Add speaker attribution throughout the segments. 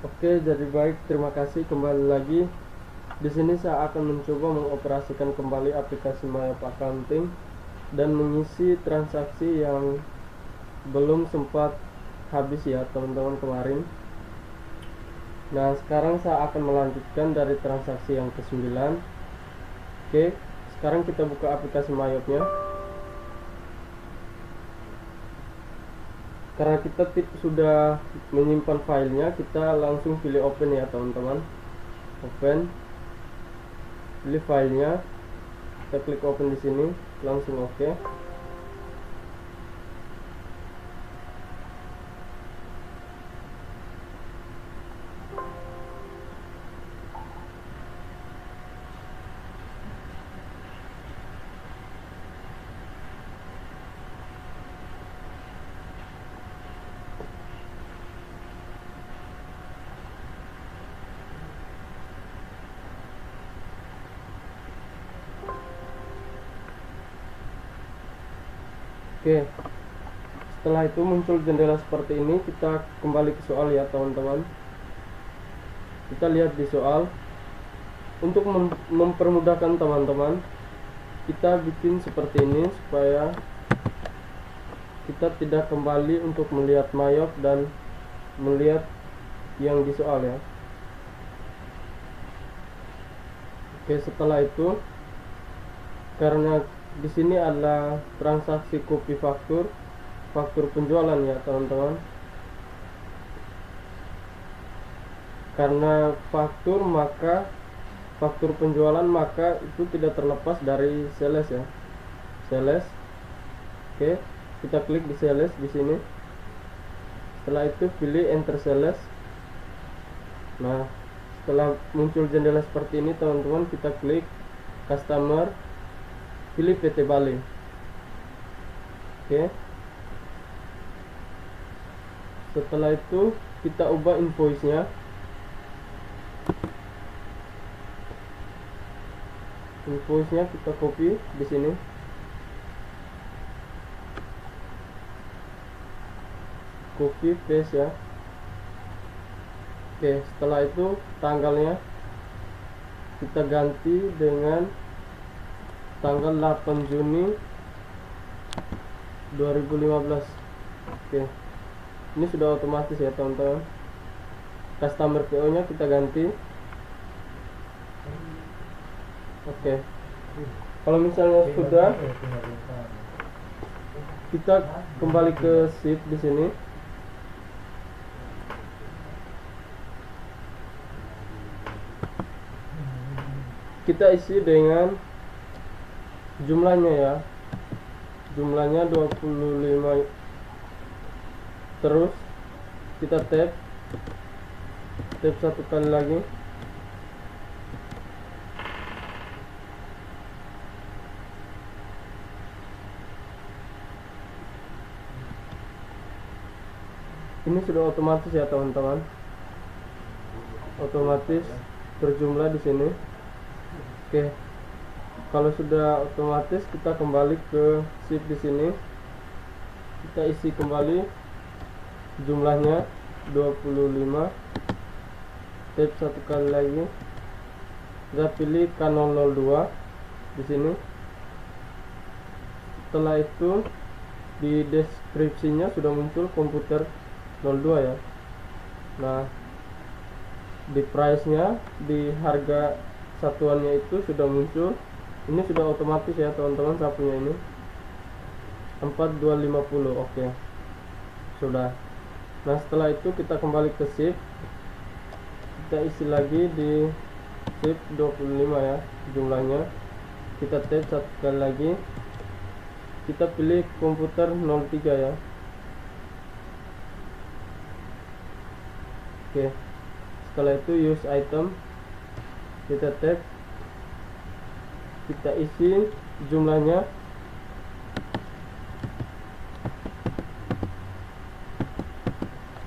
Speaker 1: Oke, jadi baik, terima kasih kembali lagi. Di sini saya akan mencoba mengoperasikan kembali aplikasi Mayop Accounting dan mengisi transaksi yang belum sempat habis ya teman-teman kemarin. Nah, sekarang saya akan melanjutkan dari transaksi yang ke-9. Oke, sekarang kita buka aplikasi Mayopnya. Karena kita sudah menyimpan filenya, kita langsung pilih open ya teman-teman. Open, pilih filenya, kita klik open di sini, langsung oke. Oke, setelah itu muncul jendela seperti ini. Kita kembali ke soal ya teman-teman. Kita lihat di soal. Untuk mempermudahkan teman-teman, kita bikin seperti ini supaya kita tidak kembali untuk melihat Mayop dan melihat yang di soal ya. Oke, setelah itu, karena di sini adalah transaksi copy faktur penjualan ya teman-teman. Karena faktur penjualan, maka itu tidak terlepas dari sales ya. Sales. Oke, kita klik di sales di sini. Setelah itu pilih enter sales. Nah, setelah muncul jendela seperti ini teman-teman, kita klik customer, pilih PT Bale. Oke, setelah itu kita ubah invoice-nya. Invoice-nya kita copy di sini. Copy paste ya. Oke, setelah itu tanggalnya kita ganti dengan tanggal 8 Juni 2015. Oke, ini sudah otomatis ya teman-teman. Customer PO nya kita ganti. Oke, kalau misalnya sudah, kita kembali ke sheet di sini. Kita isi dengan jumlahnya ya. Jumlahnya 25. Terus kita tab satu kali lagi. Ini sudah otomatis ya teman-teman. Otomatis berjumlah di sini. Oke, kalau sudah otomatis, kita kembali ke sheet di sini. Kita isi kembali jumlahnya 25. Tab satu kali lagi. Kita pilih K002 di sini. Setelah itu di deskripsinya sudah muncul komputer 02 ya. Nah, di price nya, di harga satuannya itu sudah muncul. Ini sudah otomatis ya teman-teman, saya punya ini 4250. Oke, sudah. Nah, setelah itu kita kembali ke sheet. Kita isi lagi di sheet 25 ya jumlahnya. Kita tab satu kali lagi. Kita pilih komputer 03 ya. Oke, setelah itu use item, kita tab, kita isi jumlahnya.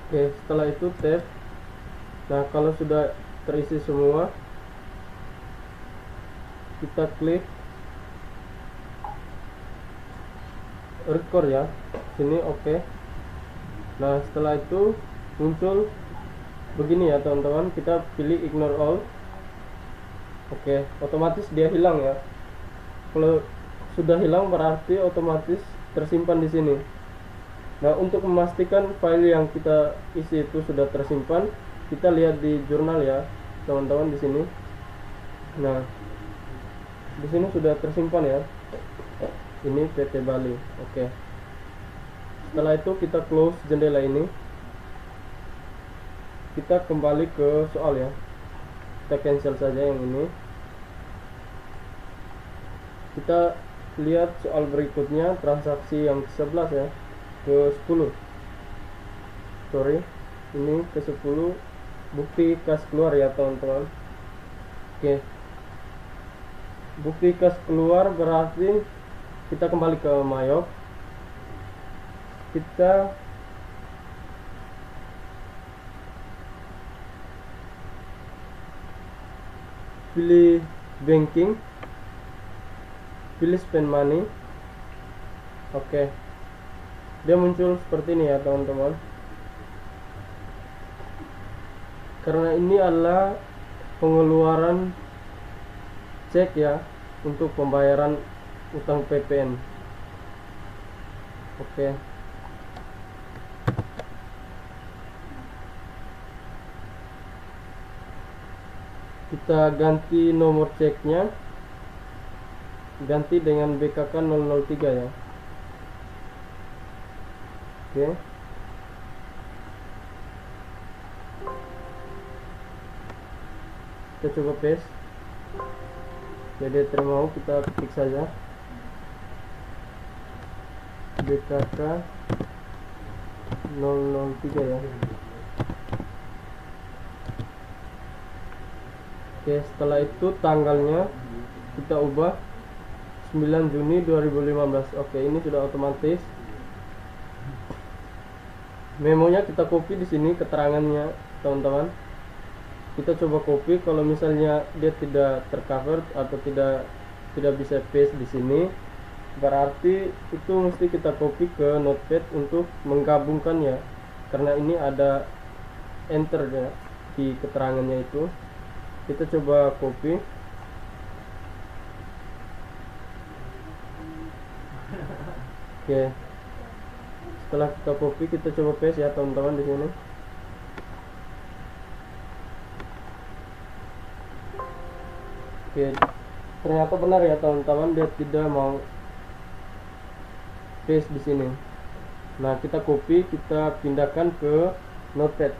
Speaker 1: Oke, setelah itu tab. Nah, kalau sudah terisi semua, kita klik record ya sini. Oke. Nah, setelah itu muncul begini ya teman-teman, kita pilih ignore all. Oke, otomatis dia hilang ya. Kalau sudah hilang berarti otomatis tersimpan di sini. Nah, untuk memastikan file yang kita isi itu sudah tersimpan, kita lihat di jurnal ya teman-teman di sini. Nah, di sini sudah tersimpan ya. Ini PT Bali. Oke. Setelah itu kita close jendela ini. Kita kembali ke soal ya. Kita cancel saja yang ini. Kita lihat soal berikutnya, transaksi yang ke-11 ya, ke-10. Sorry, ini ke-10, bukti kas keluar ya teman-teman. Oke. Bukti kas keluar berarti kita kembali ke Mayop. Kita pilih banking, pilih spend money. Oke. Dia muncul seperti ini ya teman-teman. Karena ini adalah pengeluaran cek ya untuk pembayaran utang PPN. Oke. Kita ganti nomor ceknya, ganti dengan BKK 003 ya. Oke. Kita coba paste. Jadi termau kita klik saja BKK 003 ya. Oke, setelah itu tanggalnya kita ubah 9 Juni 2015. Oke, ini sudah otomatis. Memonya kita copy di sini keterangannya, teman-teman. Kita coba copy, kalau misalnya dia tidak tercover atau tidak bisa paste di sini, berarti itu mesti kita copy ke notepad untuk menggabungkannya. Karena ini ada enter ya di keterangannya itu. Kita coba copy. Oke. Setelah kita copy, kita coba paste ya teman-teman di sini. Oke. Ternyata benar ya teman-teman, dia tidak mau paste di sini. Nah, kita copy, kita pindahkan ke notepad.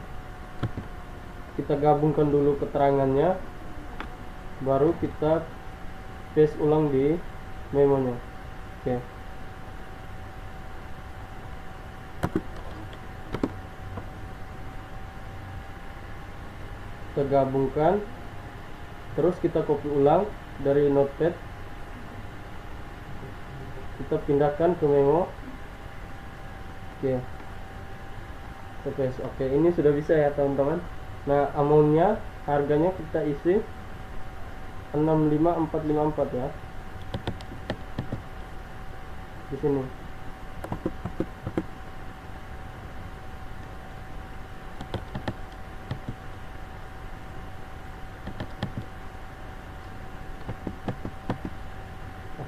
Speaker 1: Kita gabungkan dulu keterangannya, baru kita paste ulang di memonya. Oke. Kita gabungkan, terus kita copy ulang dari notepad, kita pindahkan ke memo. Oke. Oke, ini sudah bisa ya teman-teman. Nah, amountnya, harganya kita isi 65454 ya di sini.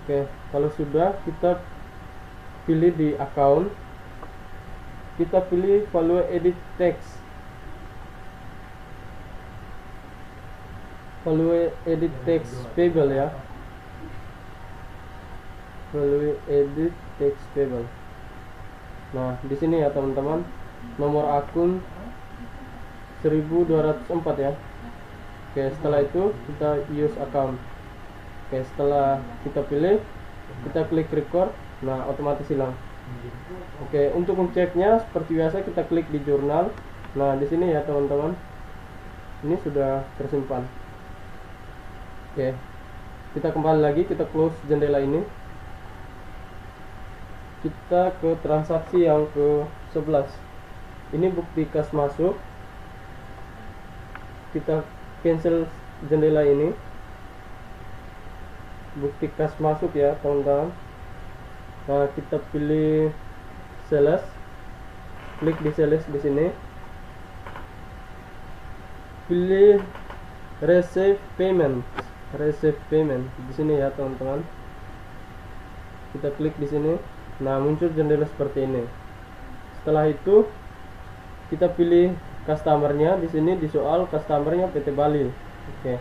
Speaker 1: Oke, kalau sudah, kita pilih di account, kita pilih value edit text, value edit text payable ya, value edit text payable. Nah, di sini ya teman-teman, nomor akun 1204 ya. Oke, setelah itu kita use account. Oke, setelah kita pilih, kita klik record. Nah, otomatis hilang. Oke, untuk ngeceknya seperti biasa kita klik di jurnal. Nah, di sini ya teman-teman, ini sudah tersimpan. Oke, kita kembali lagi, kita close jendela ini. Kita ke transaksi yang ke-11. Ini bukti kas masuk. Kita cancel jendela ini. Bukti kas masuk ya teman-teman. Nah, kita pilih sales, klik di sales di sini. pilih receive payment di sini ya teman-teman. Kita klik di sini. Nah, muncul jendela seperti ini. Setelah itu kita pilih customernya. Di sini di soal customernya PT Bali. Oke.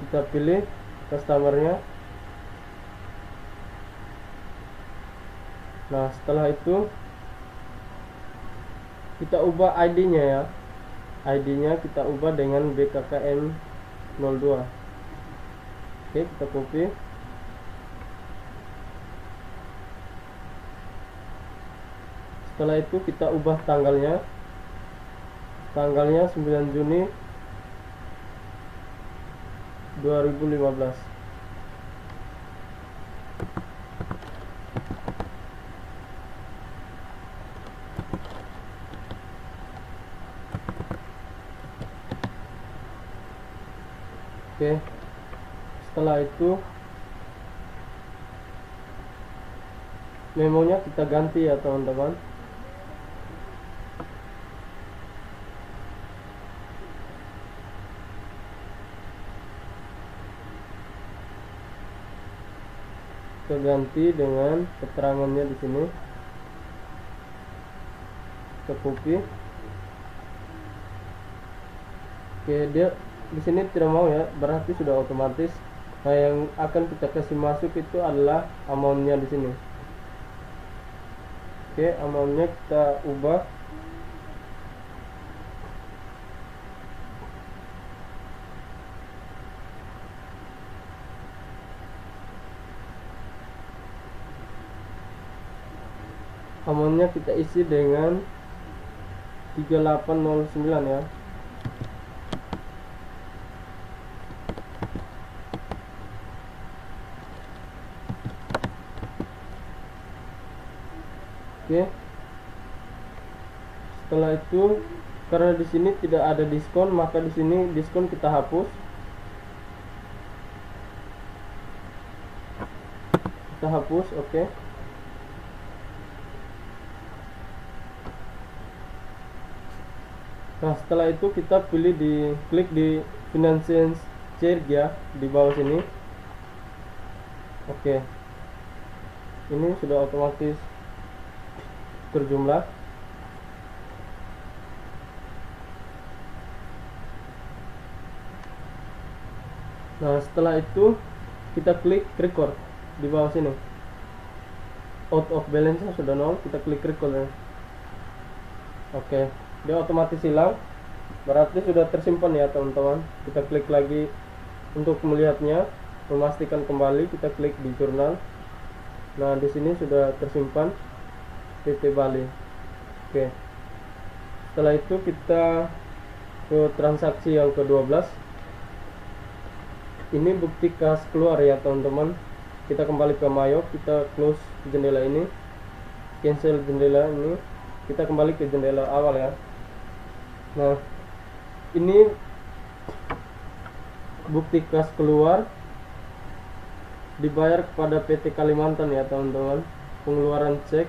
Speaker 1: Kita pilih customernya. Nah, setelah itu kita ubah ID-nya ya. ID-nya kita ubah dengan BKKM 02. Oke, kita copy. Setelah itu kita ubah tanggalnya. Tanggalnya 9 Juni 2015. Oke. Setelah itu memonya kita ganti ya teman-teman. Kita ganti dengan keterangannya di sini. Kita copy. Oke, dia di sini tidak mau ya, berarti sudah otomatis. Nah, yang akan kita kasih masuk itu adalah amountnya di sini. Oke, amountnya kita ubah. Amountnya kita isi dengan 3809 ya. Oke. Setelah itu, karena di sini tidak ada diskon, maka di sini diskon kita hapus. Kita hapus, oke. Nah, setelah itu kita klik di Financial Charge ya, di bawah sini. Oke. Ini sudah otomatis berjumlah. Nah, setelah itu kita klik record di bawah sini. Out of balance sudah 0, kita klik record ya. Oke, dia otomatis hilang. Berarti sudah tersimpan ya teman-teman. Kita klik lagi untuk melihatnya, memastikan kembali. Kita klik di jurnal. Nah, di sini sudah tersimpan PT Bali. Oke. Setelah itu kita ke transaksi yang ke-12. Ini bukti kas keluar ya teman-teman. Kita kembali ke Mayo, kita close jendela ini, cancel jendela ini, kita kembali ke jendela awal ya. Nah, ini bukti kas keluar dibayar kepada PT Kalimantan ya teman-teman. Pengeluaran cek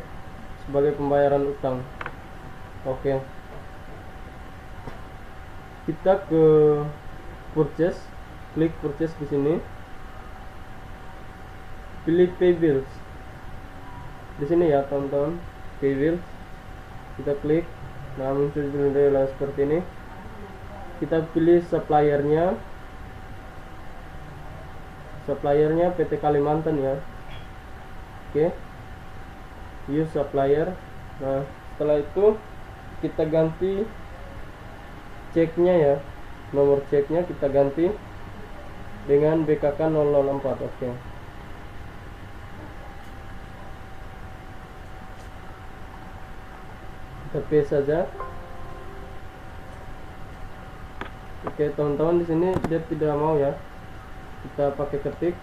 Speaker 1: sebagai pembayaran utang. Oke. Kita ke purchase, klik purchase di sini. Pilih pay bills. Di sini ya teman-teman, pay bills. Kita klik. Nah, muncul jendela seperti ini. Kita pilih suppliernya. Suppliernya PT Kalimantan ya. Oke. Use supplier. Nah, setelah itu kita ganti ceknya ya, nomor ceknya kita ganti dengan BKK 004. Oke. Kita paste saja. Oke teman-teman, di sini dia tidak mau ya, kita pakai ketik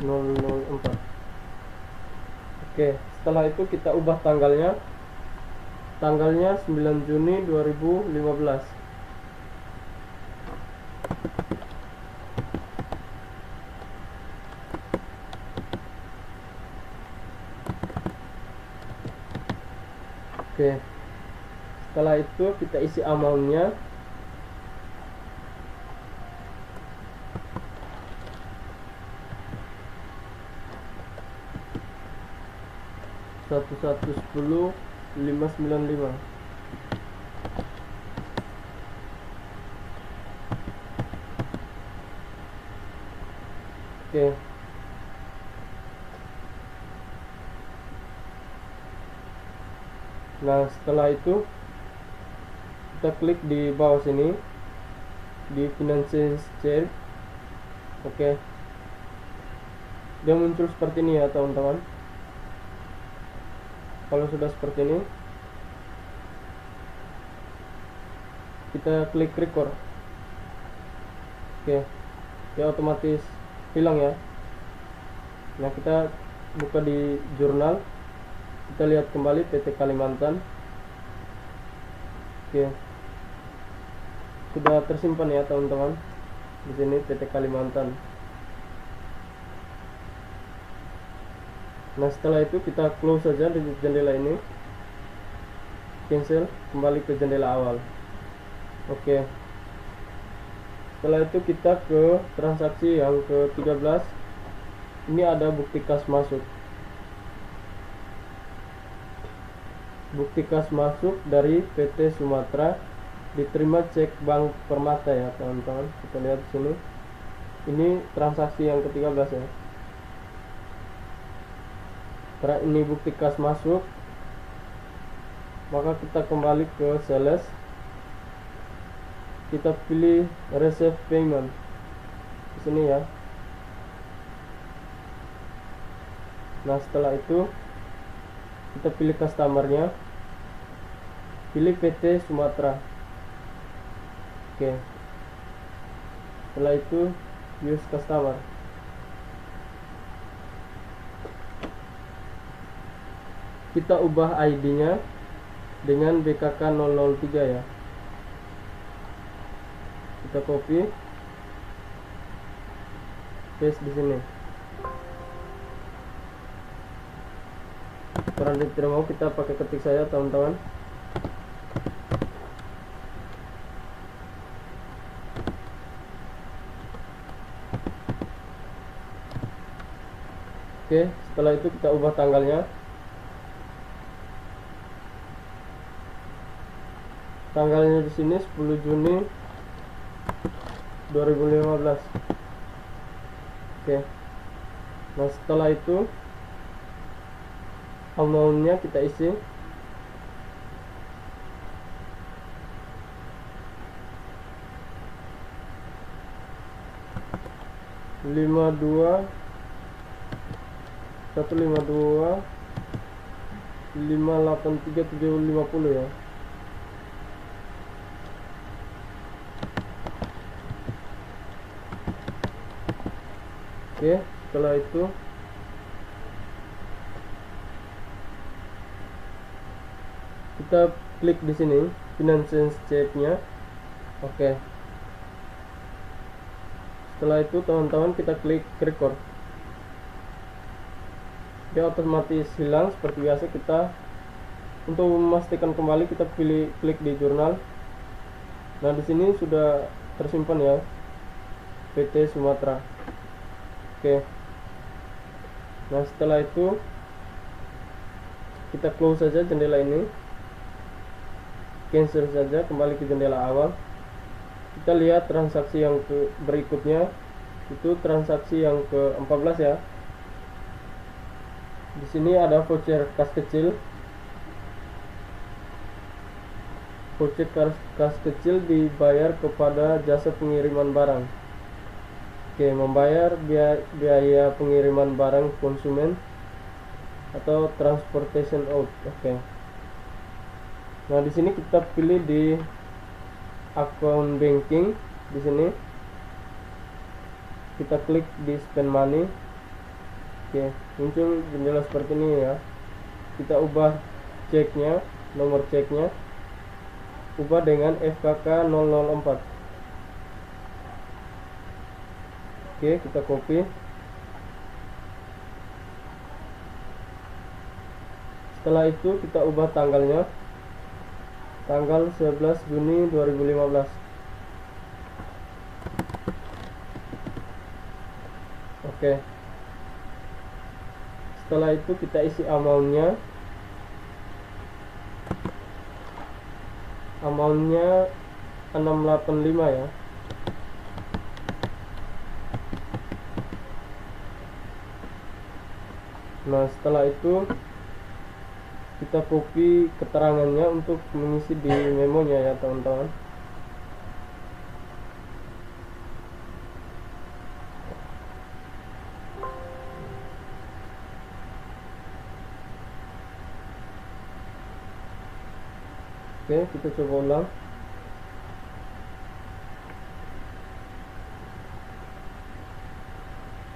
Speaker 1: 004. Oke, setelah itu kita ubah tanggalnya 9 Juni 2015. Oke, setelah itu kita isi amountnya. Satu 595. Oke. Nah, setelah itu kita klik di bawah sini di finance check. Oke. Dia muncul seperti ini ya, teman-teman. Kalau sudah seperti ini, kita klik record. Oke. Dia otomatis hilang ya. Nah, kita buka di jurnal, kita lihat kembali PT Kalimantan. Oke, sudah tersimpan ya teman-teman. Di sini PT Kalimantan. Nah, setelah itu kita close saja di jendela ini, cancel, kembali ke jendela awal. Oke. Setelah itu kita ke transaksi yang ke-13. Ini ada bukti kas masuk. Bukti kas masuk dari PT Sumatera, diterima cek Bank Permata ya teman-teman. Kita lihat di sini. Ini transaksi yang ke-13 ya. Karena ini bukti kas masuk, maka kita kembali ke sales. Kita pilih receive payment di sini ya. Nah, setelah itu kita pilih customernya, pilih PT Sumatera. Oke. Setelah itu use customer. Kita ubah ID-nya dengan BKK 003 ya. Kita copy, paste di sini. Karena tidak mau, kita pakai ketik saja teman-teman. Oke, setelah itu kita ubah tanggalnya. Tanggalnya di sini 10 Juni 2015. Oke. Nah, setelah itu amountnya kita isi. Lima dua 583.750 ya. Oke, setelah itu kita klik di sini finance check-nya. Oke. Setelah itu teman-teman kita klik record. Dia otomatis hilang seperti biasa. Kita untuk memastikan kembali kita pilih klik di jurnal. Nah, di sini sudah tersimpan ya PT Sumatera. Oke. Nah, setelah itu kita close saja jendela ini, cancel saja, kembali ke jendela awal. Kita lihat transaksi yang berikutnya, itu transaksi yang ke-14 ya. Di sini ada voucher kas kecil. Voucher kas kecil dibayar kepada jasa pengiriman barang. Oke, membayar biaya pengiriman barang konsumen atau transportation out. Oke. Nah, di sini kita pilih di account banking. Di sini kita klik di spend money. Oke, muncul jendela seperti ini ya. Kita ubah ceknya, nomor ceknya, ubah dengan FKK 004. Oke, kita copy. Setelah itu kita ubah tanggalnya tanggal 11 Juni 2015. Oke. Setelah itu kita isi amountnya 685 ya. Nah, setelah itu kita copy keterangannya untuk mengisi di memonya ya teman-teman. Oke, kita coba ulang.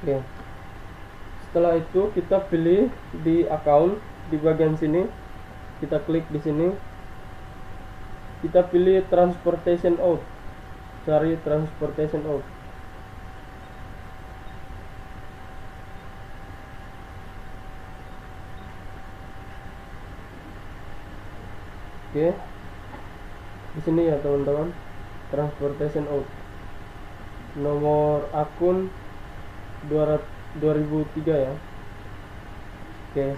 Speaker 1: Oke. Setelah itu kita pilih di account, di bagian sini kita klik di sini, kita pilih transportation out, cari transportation out. Oke, di sini ya teman-teman, transportation out, nomor akun 2003 ya. Oke,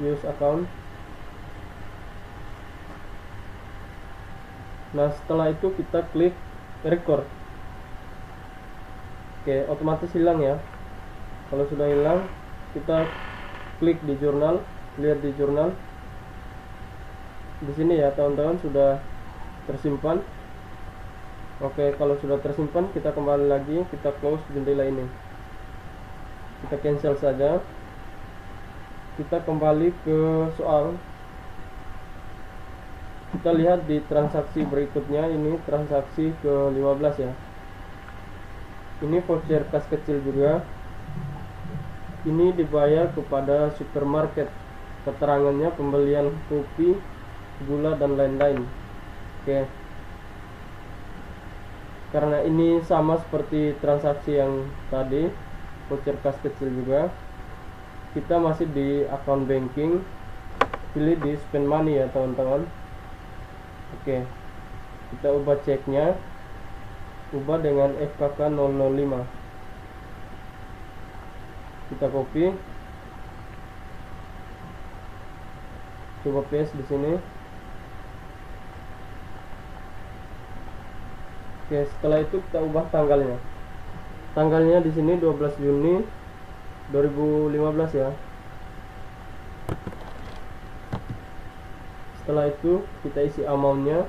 Speaker 1: use account. Nah, setelah itu kita klik record. Oke, otomatis hilang ya. Kalau sudah hilang, kita klik di jurnal, lihat di jurnal. Di sini ya teman-teman, sudah tersimpan. Oke, kalau sudah tersimpan, kita kembali lagi, kita close jendela ini. Kita cancel saja. Kita kembali ke soal. Kita lihat di transaksi berikutnya, ini transaksi ke-15 ya. Ini voucher kas kecil juga. Ini dibayar kepada supermarket. Keterangannya pembelian kopi, gula dan lain-lain. Oke. Karena ini sama seperti transaksi yang tadi, voucher kas kecil juga, kita masih di account banking, pilih di spend money ya teman-teman. Oke, kita ubah ceknya, ubah dengan FKK 005. Kita copy, coba paste di sini. Oke, setelah itu kita ubah tanggalnya. Tanggalnya di sini 12 Juni 2015 ya. Setelah itu kita isi amountnya.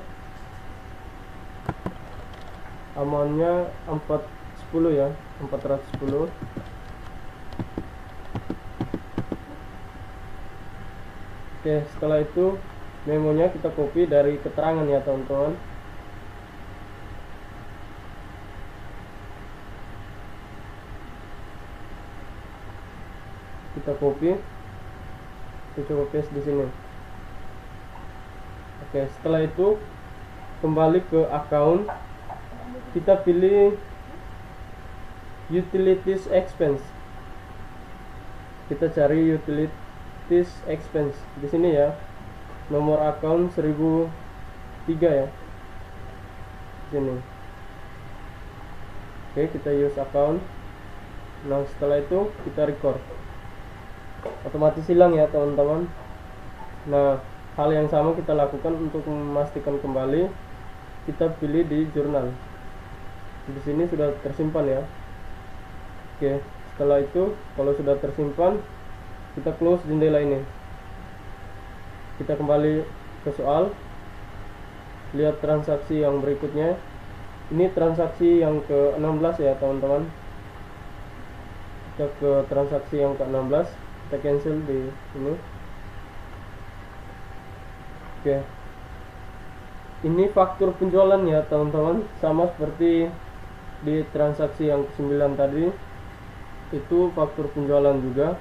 Speaker 1: Amountnya 410 ya, 410. Oke, setelah itu memonya kita copy dari keterangan ya teman-teman. Kita copy, kita coba paste di sini. Oke, setelah itu kembali ke account, kita pilih utilities expense. Kita cari utilities expense di sini ya. Nomor account 1003 ya. Sini. Oke, kita use account. Nah, setelah itu kita record. Otomatis hilang ya teman-teman. Nah, hal yang sama kita lakukan untuk memastikan kembali. Kita pilih di jurnal. Di sini sudah tersimpan ya. Oke, setelah itu kalau sudah tersimpan, kita close jendela ini. Kita kembali ke soal. Lihat transaksi yang berikutnya. Ini transaksi yang ke-16 ya teman-teman. Kita ke transaksi yang ke-16. Kita cancel di sini. Oke, ini faktur penjualan ya teman-teman, sama seperti di transaksi yang ke-9 tadi. Itu faktur penjualan juga,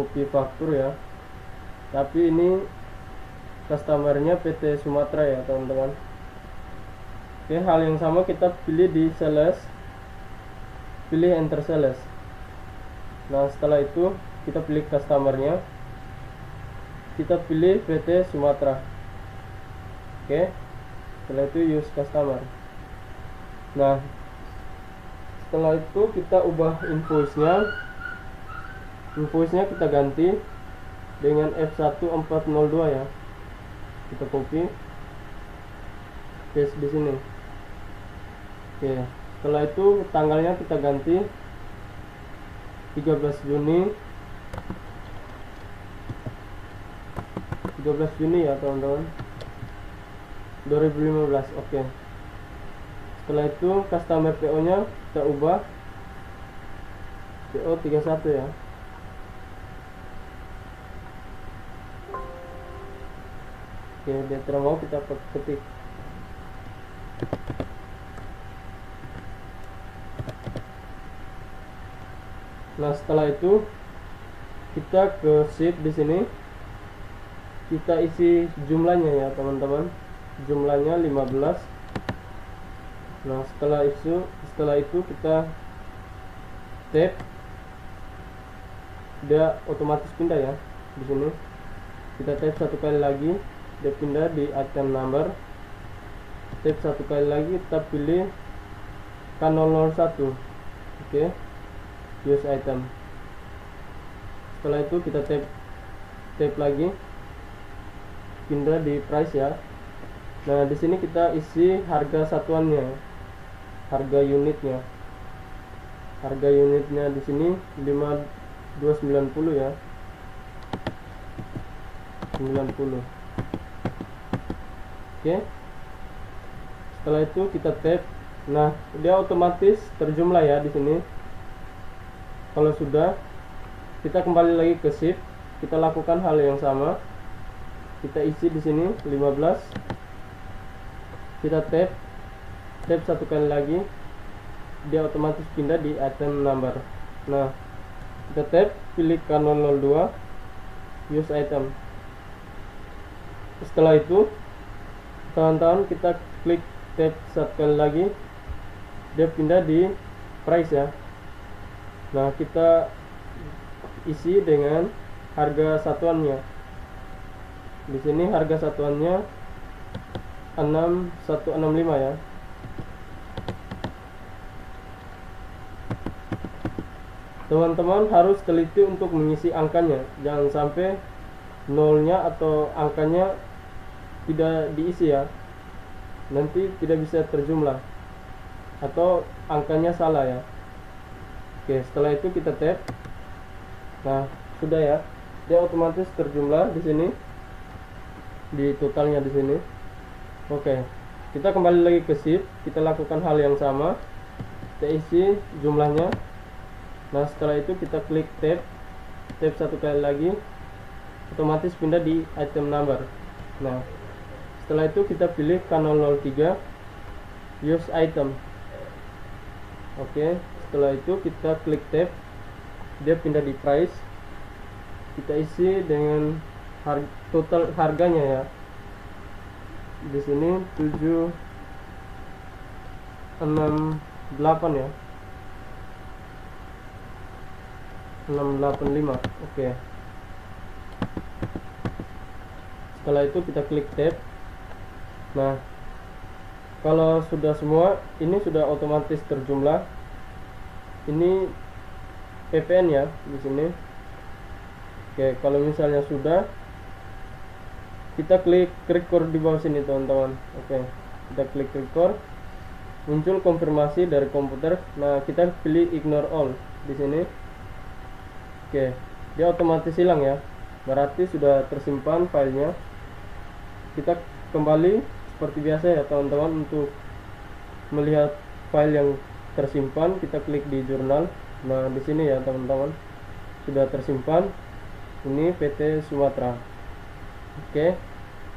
Speaker 1: copy faktur ya, tapi ini customernya PT Sumatera ya teman-teman. Oke, hal yang sama kita pilih di sales, pilih enter sales. Nah, setelah itu kita pilih customernya, kita pilih PT Sumatera. Oke, setelah itu use customer. Nah, setelah itu kita ubah invoice-nya kita ganti dengan F1402 ya. Kita copy, paste di sini. Oke, setelah itu tanggalnya kita ganti 13 Juni ya teman-teman, 2015. Oke. Setelah itu customer PO nya kita ubah PO 31 ya. Oke, dia tidak mau, kita ketik. Nah, setelah itu kita ke sheet di sini, kita isi jumlahnya ya teman-teman, jumlahnya 15. Nah, setelah itu kita tab, dia otomatis pindah ya. Di sini kita tab satu kali lagi, dia pindah di item number. Tab satu kali lagi, kita pilih K001. Oke, use item. Setelah itu kita tab lagi, pindah di price ya. Nah, di sini kita isi harga satuannya, harga unitnya. Harga unitnya di sini 5290 ya. 90. Oke. Setelah itu kita tab. Nah, dia otomatis terjumlah ya di sini. Kalau sudah, kita kembali lagi ke sheet, kita lakukan hal yang sama. Kita isi di sini 15. Kita tab satu kali lagi, dia otomatis pindah di item number. Nah, kita tab, pilih K002, use item. Setelah itu teman-teman kita klik tab satu kali lagi, dia pindah di price ya. Nah, kita isi dengan harga satuannya. Di sini harga satuannya 6165 ya. Teman-teman harus teliti untuk mengisi angkanya, jangan sampai nolnya atau angkanya tidak diisi ya, nanti tidak bisa terjumlah atau angkanya salah ya. Oke, setelah itu kita tab. Nah, sudah ya, dia otomatis terjumlah di sini, di totalnya di sini. Oke, kita kembali lagi ke sheet, kita lakukan hal yang sama, kita isi jumlahnya. Nah, setelah itu kita klik tab satu kali lagi, otomatis pindah di item number. Nah, setelah itu kita pilih K003, use item. Oke, setelah itu kita klik tab, dia pindah di price. Kita isi dengan total harganya ya. Di sini 768 ya. 685. Oke. Setelah itu kita klik tab. Nah, kalau sudah semua, ini sudah otomatis terjumlah. Ini PPN ya di sini. Oke, kalau misalnya sudah, kita klik record di bawah sini teman-teman. Oke, kita klik record, muncul konfirmasi dari komputer. Nah, kita pilih ignore all di sini. Oke, dia otomatis hilang ya, berarti sudah tersimpan filenya. Kita kembali seperti biasa ya teman-teman. Untuk melihat file yang tersimpan, kita klik di jurnal. Nah, di sini ya teman-teman, sudah tersimpan. Ini PT Sumatera. Oke,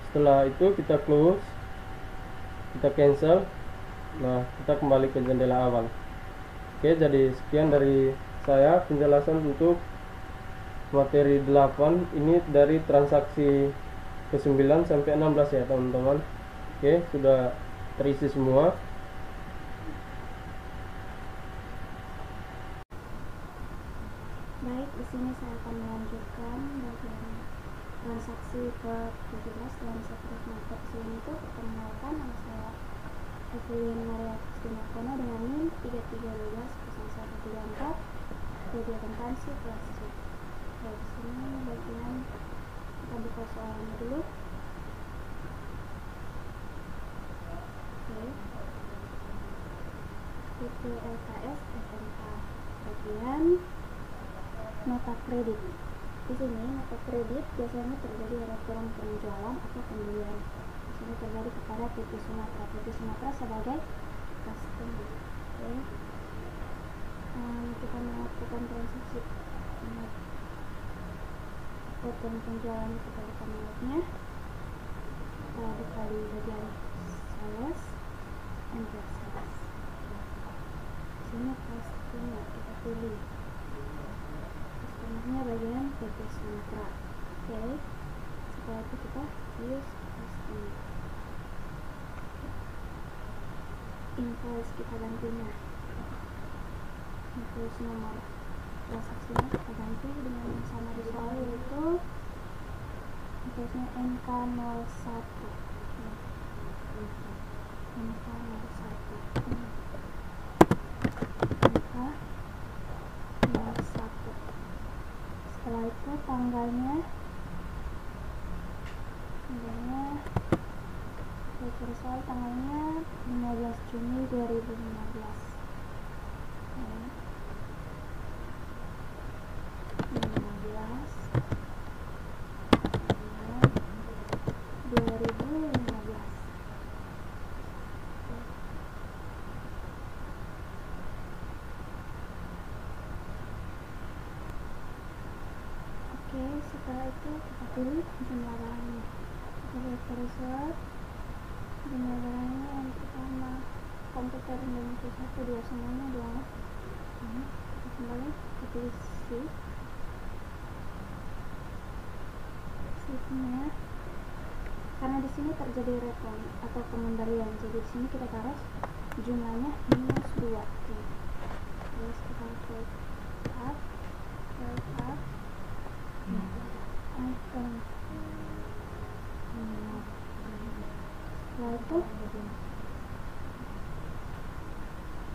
Speaker 1: setelah itu kita close, kita cancel. Nah, kita kembali ke jendela awal. Oke, jadi sekian dari saya penjelasan untuk materi 8 ini, dari transaksi ke 9 sampai 16 ya teman-teman. Oke, sudah terisi semua.
Speaker 2: Baik, di sini saya akan melanjutkan bagian transaksi ke 17 dan seterusnya. Selain itu perkenalkan, nama saya Evelyn Maria Kristina Kono dengan NIM 33120134 dari akuntansi kelas C. Di sini bagian kita buka soalnya dulu. Itu LKS SMK bagian nota kredit. Di sini nota kredit biasanya terjadi pada laporan penjualan atau pembelian. Di sini terjadi kepada PT Sumatera. PT Sumatera sebagai customer. Kita melakukan transaksi potong penjualan kita buka menurutnya. Kita buka di bagian sales, enter sales. Di sini customer kita pilih. Customernya bagian PT Sumatera. Setelah itu kita use customer. Invoice kita gantinya. Invoice nomor transaksinya kita ganti dengan yang sama di soal, yaitu invoice-nya NK01. NK01. Setelah itu tanggalnya soal tanggalnya 15 Juni 2015. 2015. Oke, setelah itu kita pilih jumlah barangnya. Kita lihat result. Jumlah barangnya yang pertama komputer Indonesia 1, 2 semuanya 2. Kita kembali ke pilih sheet-nya. Karena di sini terjadi return atau pengembalian, jadi di sini kita taruh jumlahnya -2. Terus kita close up, item. Setelah itu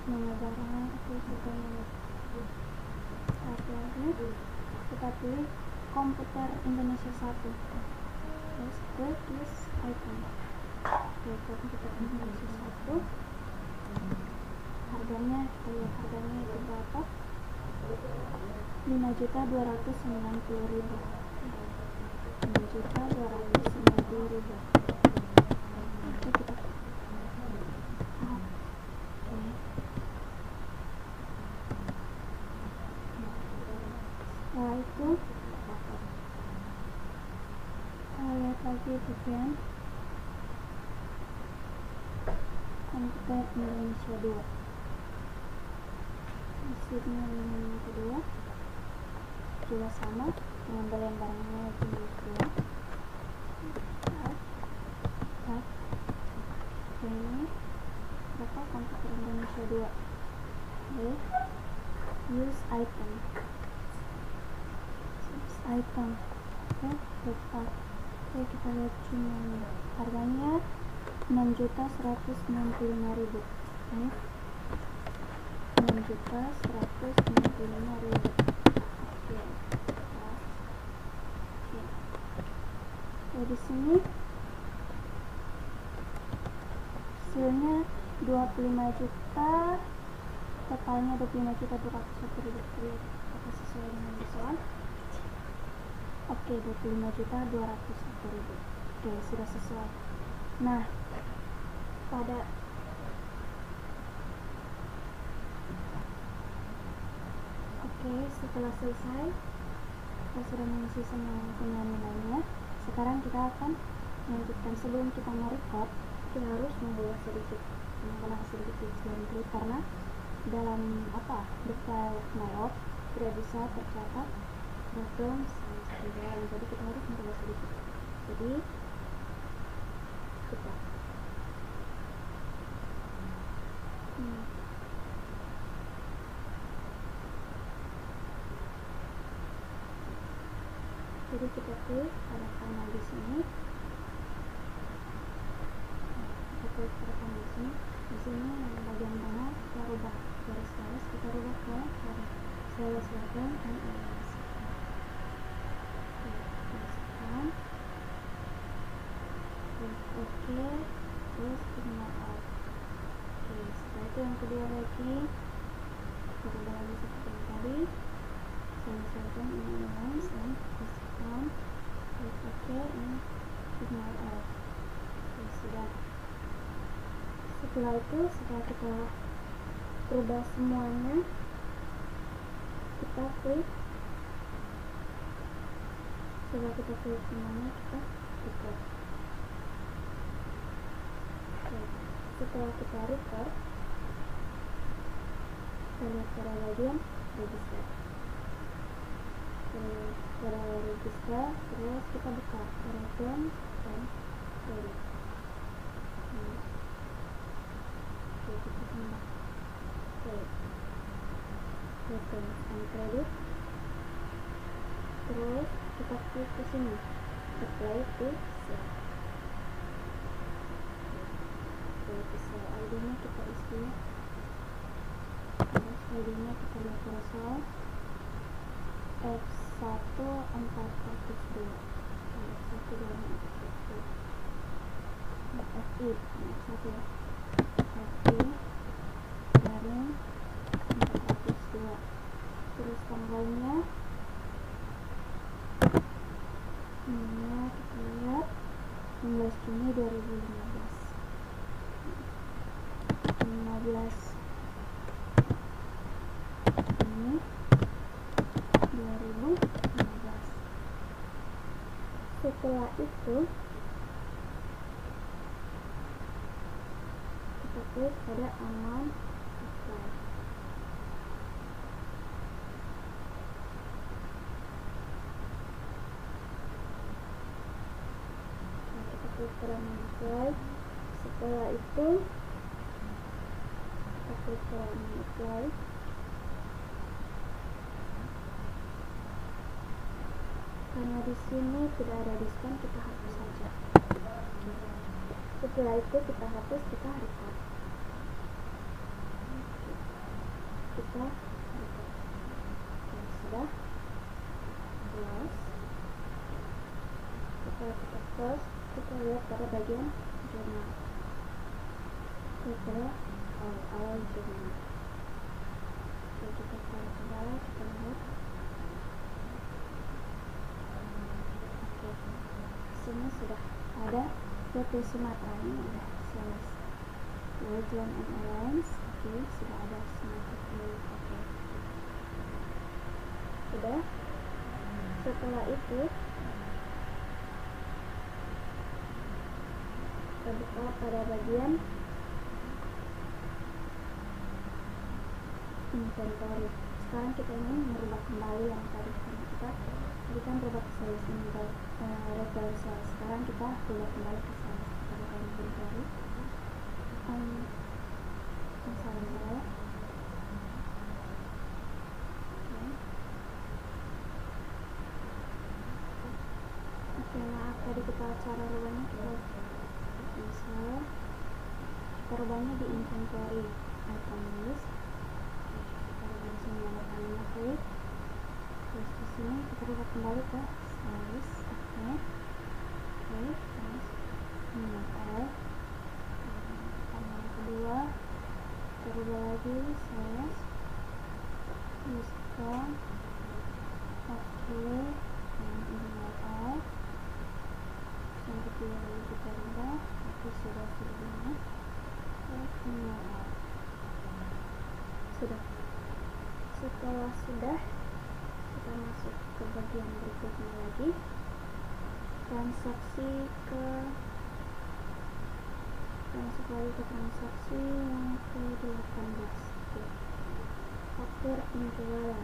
Speaker 2: nama barangnya itu sudah lagi. Kita pilih komputer Indonesia 1. Terus tulis item. Komputer Indonesia 1. Harganya, kita lihat harganya itu berapa? 5.290.000. 5.290.000. Oke, kita setelah itu kita lihat lagi bagian komputer Indonesia 2. Sheet-nya yang kedua juga sama, pengembalian barangnya itu -2. Ini berapa komputer Indonesia 2. Use item. Kita lihat jumlahnya. Harganya 6.165.000. 6.165.000. Di sini hasilnya 25 juta, totalnya 25.201.000. Apa sesuai dengan soal? Oke, 25.201.000. Oke, sudah sesuai. Nah, setelah selesai, kita sudah mengisi semua nilainya. Sekarang kita akan melanjutkan. Sebelum kita merecord, kita harus membuat sedikit entry, karena dalam detail layout tidak bisa tercatat bottom sama segala, jadi kita harus membuat sedikit. Jadi kita jadi Jadi kita klik pada panel di sini. Kita klik pada panel di sini. Di sini bagian tengah kita rubah garis-garis, kita rubah ke pada sales level and areas. Masukkan. Oke, terus ignore all. Oke, setelah itu yang kedua lagi kita rubah lagi seperti yang tadi. Selesaikan ini lines dan masukkan. Oke, and ignore all. Oke, sudah. Setelah itu, setelah kita rubah semuanya, kita klik. Setelah kita klik semuanya, kita record. Setelah kita record, kita lihat pada bagian register. Pada register, terus kita buka reference dan credit. Oke, kita tambah reference and credit. Terus kita klik ke sini, apply to sale. ID-nya kita isi, terus ID-nya kita lihat browser F1442 FI garing 402. Terus tanggalnya ini kita lihat 16 Juni 2015. 15 Juni 2015. Setelah itu kita klik pada amount apply. Nah, kita klik pada amount apply. Setelah itu kita klik pada amount apply. Karena di sini tidak ada diskon, kita hapus saja. Setelah itu kita hapus, kita record. Kita record. Oke, sudah. Close. Setelah kita close, kita lihat pada bagian jurnal. Klik pada all jurnal. Oke, kita tarik ke bawah, kita lihat. Sini sudah ada PT Sumatera, ini udah sales Legend and Airlines. Oke, sudah ada Sumatera. Oke, sudah. Setelah itu kita buka pada bagian inventory. Sekarang kita ingin merubah kembali yang tadi, karena kita tadi kan rubah ke sales level sales. Sekarang kita rubah kembali ke sales. Kita buka inventory. Misalnya oke, maaf tadi kita cara rubahnya, kita misalnya kita rubahnya di inventory item list. Kita rubah di sini ada tanda klik. Terus di sini kita rubah kembali ke sales. Oke, terus tanggal kedua kita rubah lagi sales diskon. Oke, yang ini all. Yang kedua lagi kita rubah, tapi sudah sebelumnya. Sudah. Setelah sudah, kita masuk ke bagian berikutnya lagi, transaksi ke transaksi yang ke-18. Faktur penjualan.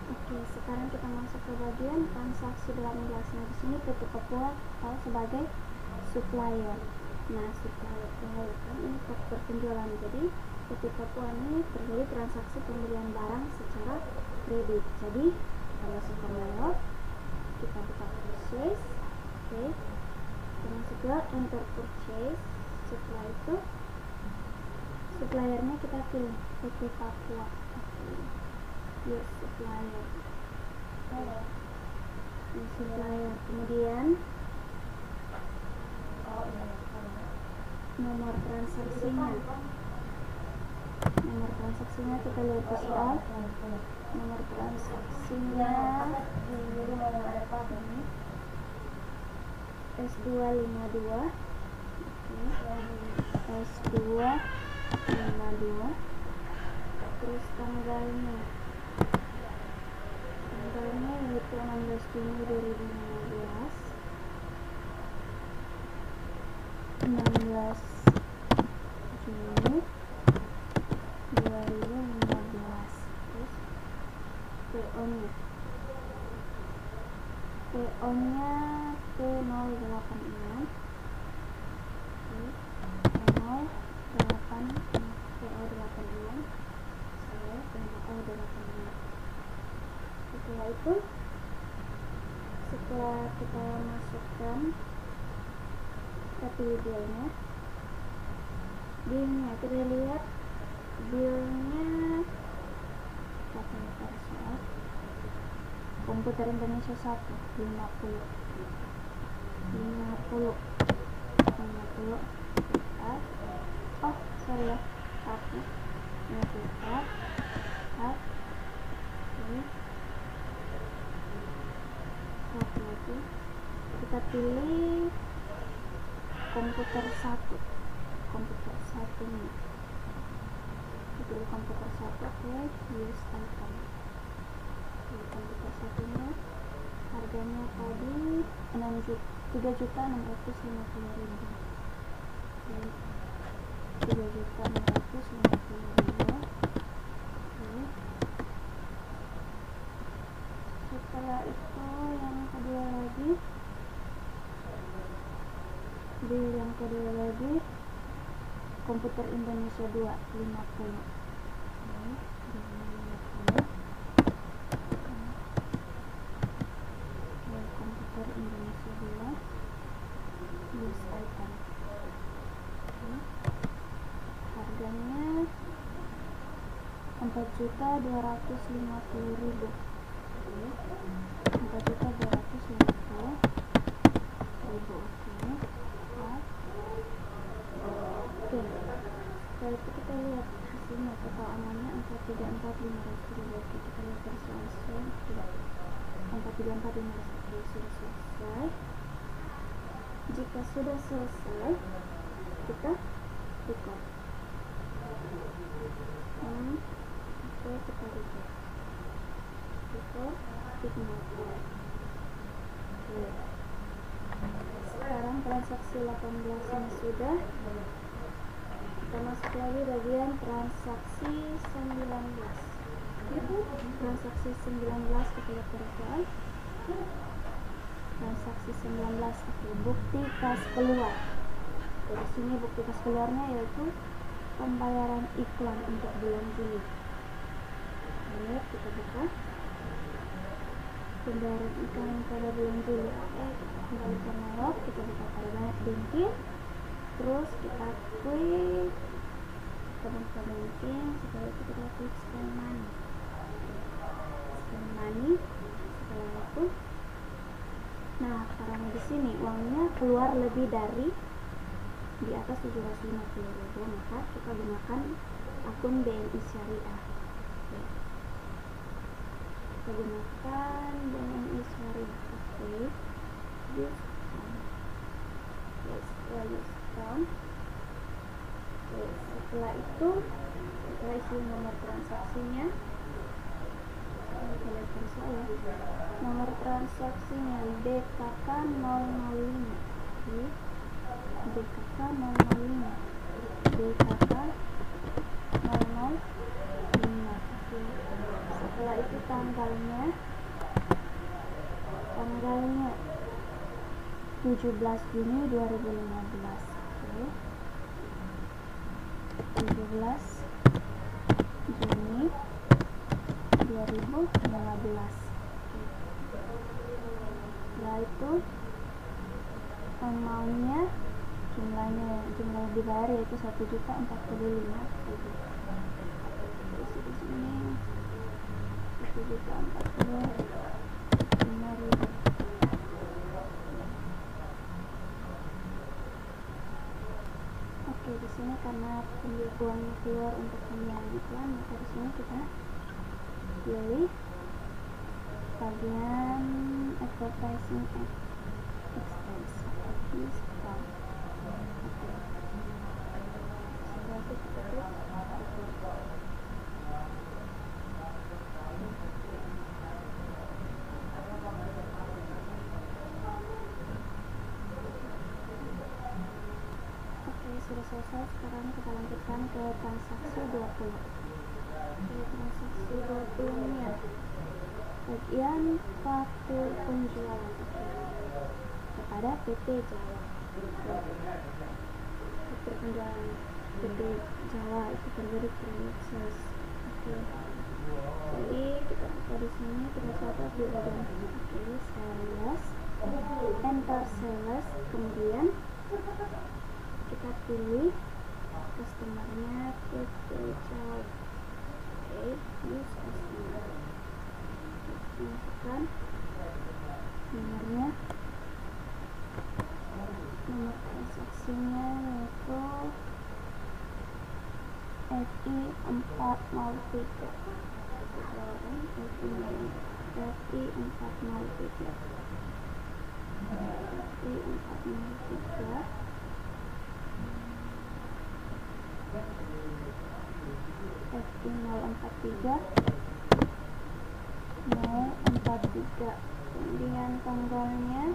Speaker 2: Oke, sekarang kita masuk ke bagian transaksi 18. Nah, di sini PT Papua tahu sebagai supplier. Nah, supplier kan ini faktur penjualan. Jadi PT Papua ini terjadi transaksi pembelian barang secara kredit. Jadi kita masuk ke Melo, kita buka purchase, oke, kita masuk ke enter purchase. Setelah itu suppliernya kita pilih PT Papua, yes, supplier, supplier. Kemudian nomor transaksinya kita lihat di soal. Nomor transaksinya S252, S252, terus tanggalnya yaitu 16 Juni 2015, 16 Juni 2015. Terus PO-nya P086, setelah itu setelah kita masukkan bilnya, kita lihat bilnya Komputer Indonesia 1 50 kita pilih komputer 1 nih, pilih komputer 1, oke, use item. Pilih komputer 1-nya, harganya tadi 3.650.000, 3.650.000. Setelah itu yang kedua lagi, bill yang kedua lagi Komputer Indonesia 2 50. Komputer Indonesia 2 use item. Harganya 4.250.000, 4.250.000. Oke, setelah itu kita lihat hasilnya, total amannya 434.500.000. Kita lihat versi langsung, 434.500.000 sudah selesai. Jika sudah selesai, kita record. Oke, kita record, ignore. Sekarang transaksi 18 ini sudah. Kita masuk lagi bagian transaksi 19. Transaksi 19 kita lihat perusahaan. Transaksi 19, oke, bukti kas keluar. Dari sini bukti kas keluarnya yaitu pembayaran iklan untuk bulan Juli. Lihat, kita buka pembayaran iklan pada bulan Juli. Oke, kembali ke Melo, kita buka pada banking, terus kita klik ke banking. Setelah itu kita klik scan money. Setelah itu, nah karena di sini uangnya keluar lebih dari di atas 750.000, maka kita gunakan akun BNI Syariah. Oke. Kita gunakan BNI Syariah. Oke. Use account. Oke, setelah itu kita isi nomor transaksinya. Nomor transaksinya DKK 005. Oke. DKK 005. DKK 005. Oke. Setelah itu tanggalnya 17 Juni 2015. Oke. 17 2015. Setelah itu amountnya jumlah yang dibayar yaitu 1.045.000. Terus di sini 1.045.000. Oke, di sini karena uangnya keluar untuk pembiayaan iklan, maka di sini kita pilih bagian advertising expense atau discount. Setelah itu kita klik sudah selesai. Sekarang kita lanjutkan ke transaksi 20. Transaksi 20 nya bagian faktur penjualan kepada PT Jawa. Faktur penjualan PT Jawa itu terdiri dari sales. Jadi kita buka di sini, kita catat di bagian sales, enter sales, kemudian kita pilih customernya PT Jawa. Use customer, masukkan nomornya, nomor transaksinya yaitu FI403 FI043, kemudian tanggalnya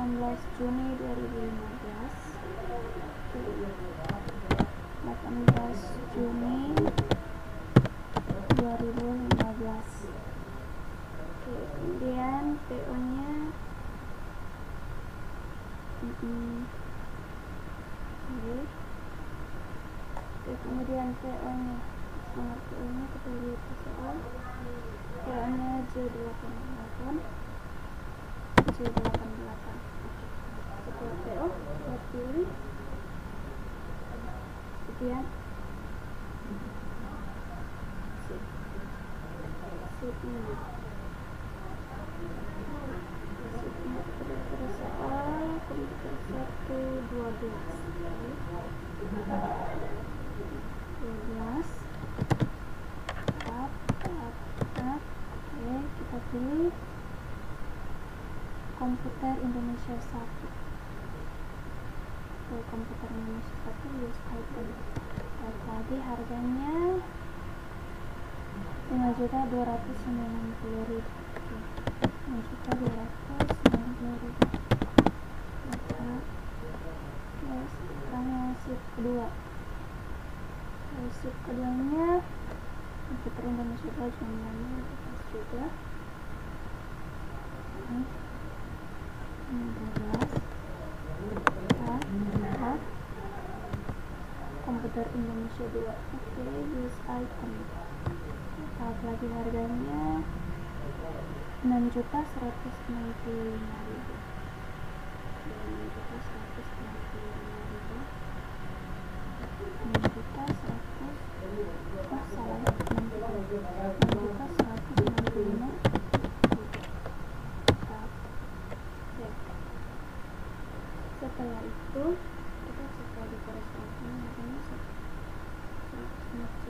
Speaker 2: 18 Juni 2015. 18 Juni 2015. Oke, kemudian PO nya Oke, kemudian PO nya kita lihat di soal PO nya J88. Setelah PO kita pilih kemudian sheetnya pada soal komputer 12. Oke, kita pilih komputer Indonesia 1. Komputer Indonesia 1 use item. Tadi harganya 5.290.000. 5.290.000. Sekarang shift kedua. Shift keduanya komputer Indonesia 2 jumlahnya pas juga. 12. Komputer Indonesia 2. Oke, use item. Lihat lagi harganya 6.195.000. 6.195. Setelah itu kita cek lagi korespondennya, harganya 100 juta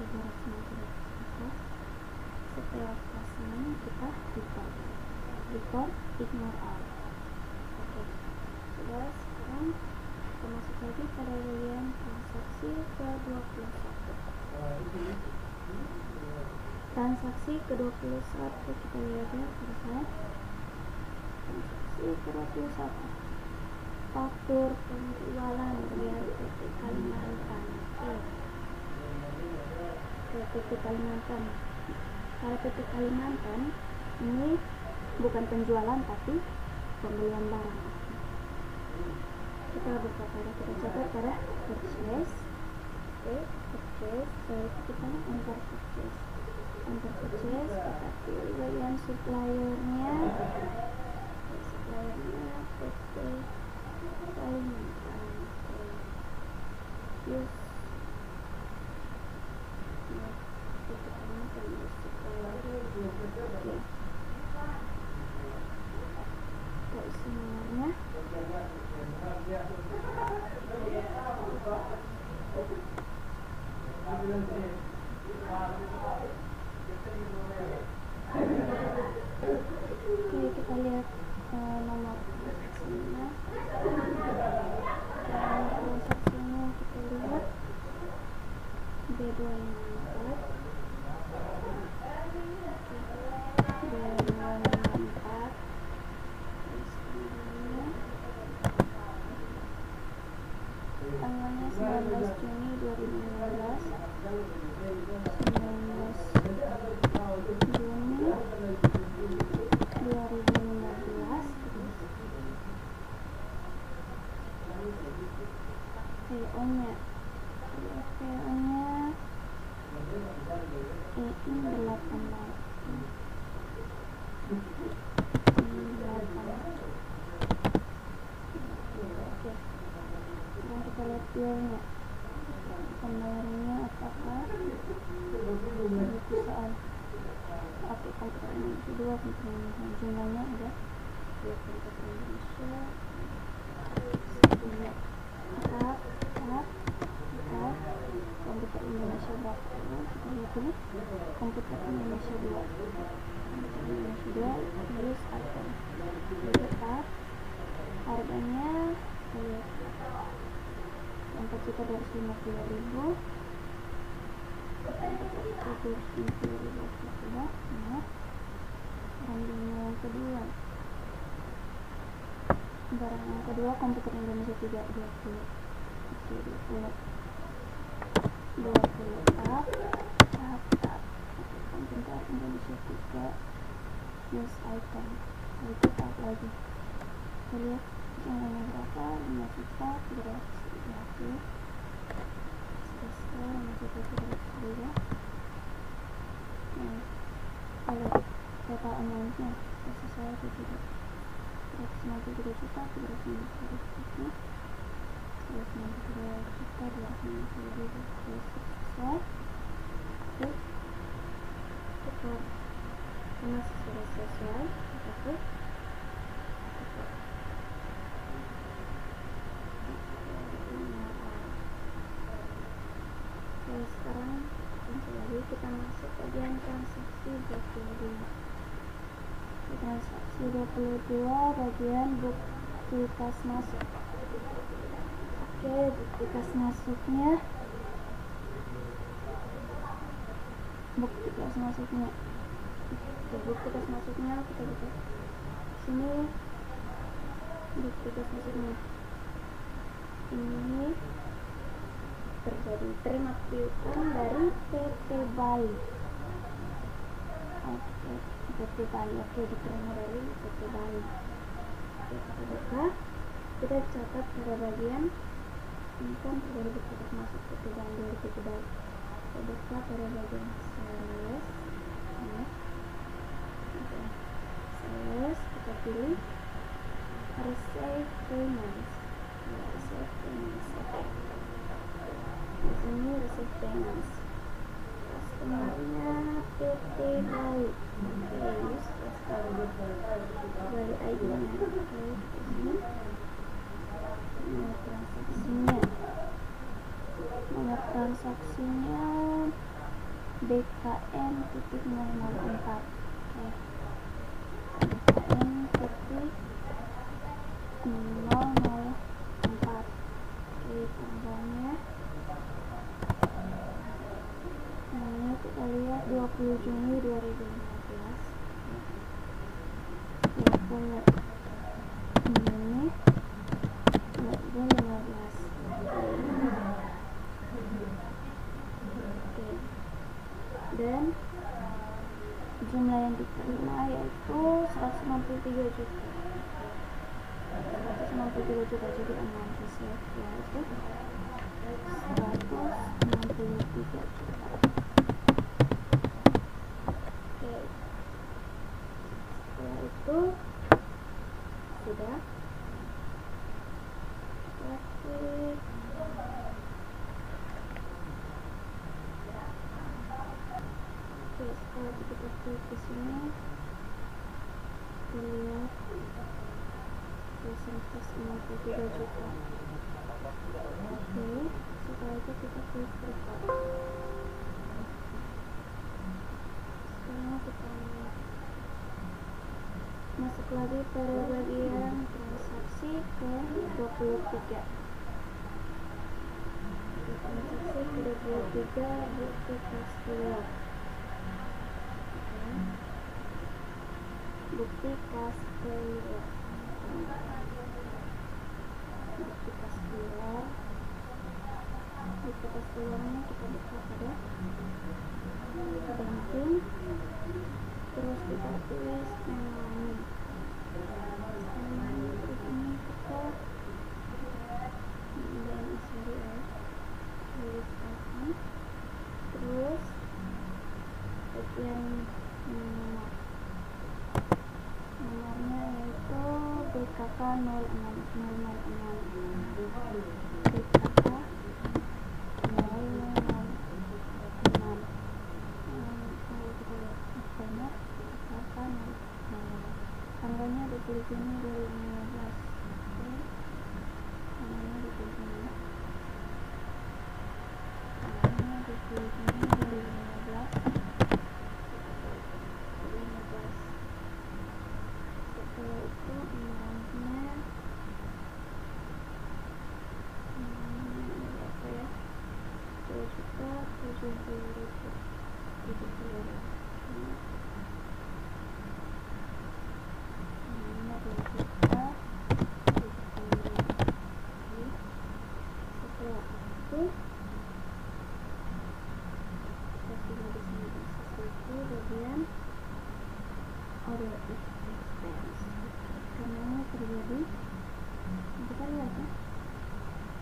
Speaker 2: 250. Setelah passing kita record ignore all. Oke, sudah. Sekarang kita masuk lagi pada bagian transaksi ke-21. Transaksi ke-21 kita lihat ya, selesai. Transaksi ke-21 faktur penjualan dari PT Kalimantan. PT Kalimantan. Kalau PT Kalimantan ini bukan penjualan tapi pembelian barang. Kita buka kita catat pada purchase. Oke, purchase. Lalu kita enter purchase. Kita pilih bagian suppliernya. PT Kalimantan. Use kita isi nomornya. Oke, kita lihat nomor transaksinya. Kita lihat B254 tanggalnya 19 Juni 2015, 19 Juni 2015. PO-nya EI 8. Oke, sekarang kita lihat biayanya. Pembayarannya apakah itu soal oke, komputer Indonesia 2, komputer Indonesia jumlahnya ada 2 komputer Indonesia. Komputer Indonesia berapa? Kita lihat dulu. Komputer Indonesia 2. Komputer Indonesia 2 tulis item. Tetap harganya lihat 4.250.000. Yang kedua, barang yang kedua komputer Indonesia 3 20. Oke, 20 tab. Komputer Indonesia 3 use item. Itu tab lagi. Kita lihat jumlahnya berapa? 5.330. Selesai 5.330. Kalau total amount-nya selesai atau tidak? 193.350.000. 193.250.000 selesai. Oke, kita karena sudah sesuai. Oke, sekarang lagi kita masuk bagian transaksi 22. Transaksi 22 bagian bukti kas masuk. Oke, bukti kas masuknya. Bukti kas masuknya kita buka. Sini bukti kas masuknya. Ini terjadi terima piutang dari PT Bali. Oke, PT Bali. Oke, diterima dari PT Bali. Oke, kita buka. Kita catat pada bagian income dari bukti kas masuk PT Bali dari PT Bali. Kita buka pada bagian sales. Sales, kita pilih receive payments. Di sini receive payments. Customernya PT Bali. Oke, use Bali ID-nya. Oke, di sini nomor transaksinya BKN titik 004. BKN titik 004. Oke, tanggalnya ini kita lihat 20 Juni 2015. 20 Juni 2015. Oke. Dan jumlah yang diterima 153 juta, jadi amount reserve yaitu 163 juta. Oke, setelah itu sudah klik. Oke, setelah kita klik di sini, kita lihat fasilitas 63 juta. Oke, setelah itu kita klik record. Sekarang kita masuk lagi pada bagian transaksi ke 23. Transaksi ke 23 bukti kas keluar. Bukti kas keluar. Bukti kas keluar. Bukti kas keluarnya kita buka pada banking, terus kita tulis namanya. Terus ini kita dan tulis account, terus bagian nomornya yaitu BKK 06006, BKK 006. Kalau kita lihat banyak BKK 006, tanggalnya ditulis ini 2015. Tanggalnya ditulis ini 2015. Setelah itu amountnya berapa ya? 2.070.000. Setelah itu bagian order expense, karena ini terjadi, kita lihat ya,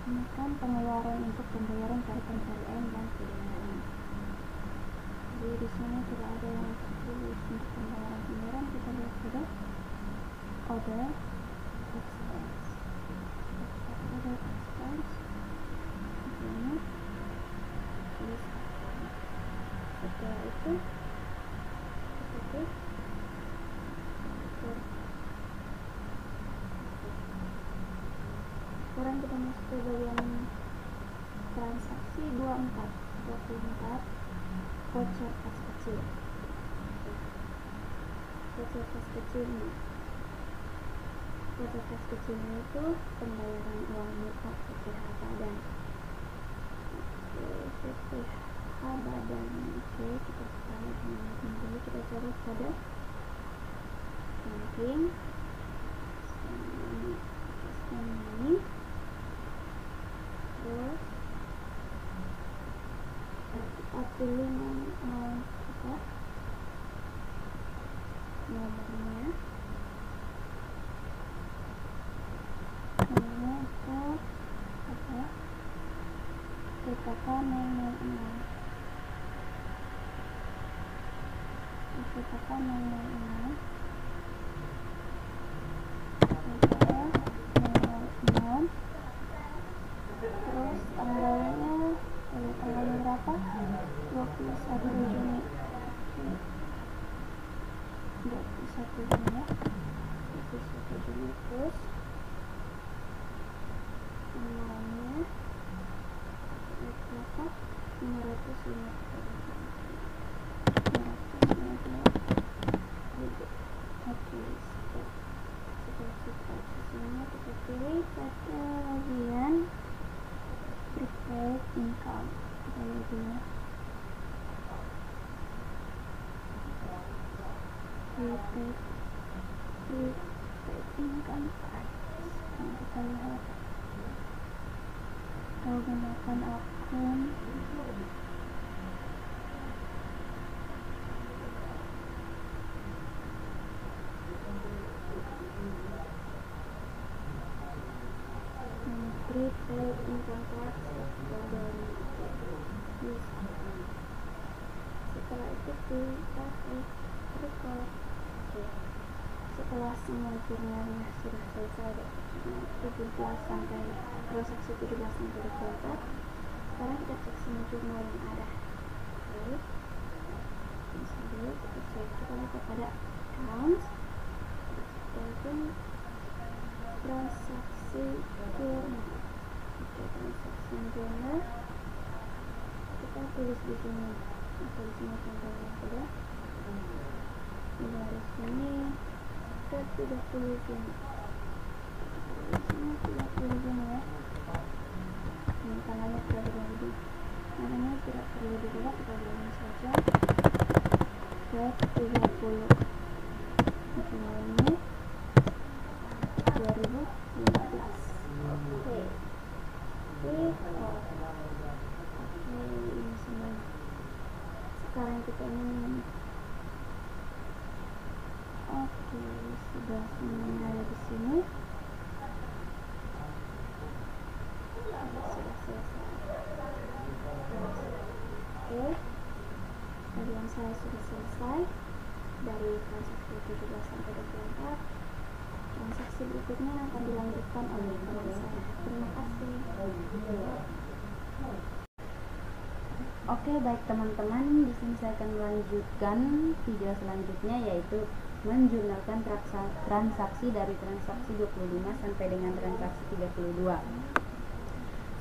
Speaker 2: ini kan pengeluaran untuk pembayaran pada pencarian dan pembayaran. Jadi di sini tidak ada yang tertulis untuk pembayaran, kita lihat pada order expense. Order expense ini tulis. Setelah itu sekarang kita masuk ke bagian transaksi 24 voucher kas kecil. Voucher kas kecil ini, voucher kas kecilnya itu pembayaran uang muka PPh badan. PPh badan. Oke, kita cari dulu, kita cari pada banking, scan ini, terus kita pilih mau kita nomornya itu apa, BKK 006, BKK 006, terus tanggalnya berapa? 21 Juni. 21 Juni ya. 21 Juni, terus tanggalnya berapa? 550. Oke, setelah kita sini kita pilih pada bagian prepaid income. Kita lihat dulu. Prepaid income price. Nah, kita lihat kita gunakan akun prepaid income tax dan setelah itu kita klik record. Oke, setelah semua jurnalnya sudah selesai 17 sampai transaksi 17 sampai 24, sekarang kita cek semua jurnal yang ada. Oke, misalnya kita cek, kita lihat pada account, dan transaksi jurnal. Oke, transaksi jurnal kita tulis di sini, atau di sini contohnya sudah dari sini ke 30 Juni. Ini 30 Juni ya. Ini tanggalnya tidak berganti, makanya tidak perlu dibuat, kita bilangin saja ke 30 Juni 2015. Oke, ini semua. Sekarang kita ingin, oke, sudah semuanya ada di sini. Sudah selesai. Oke, harian saya sudah selesai dari transaksi 17 sampai 24. Transaksi berikutnya akan dilanjutkan oleh teman saya. Terima kasih. Oke, baik teman-teman, di sini saya akan melanjutkan video selanjutnya, yaitu menjurnalkan transaksi dari transaksi 25 sampai dengan transaksi 32.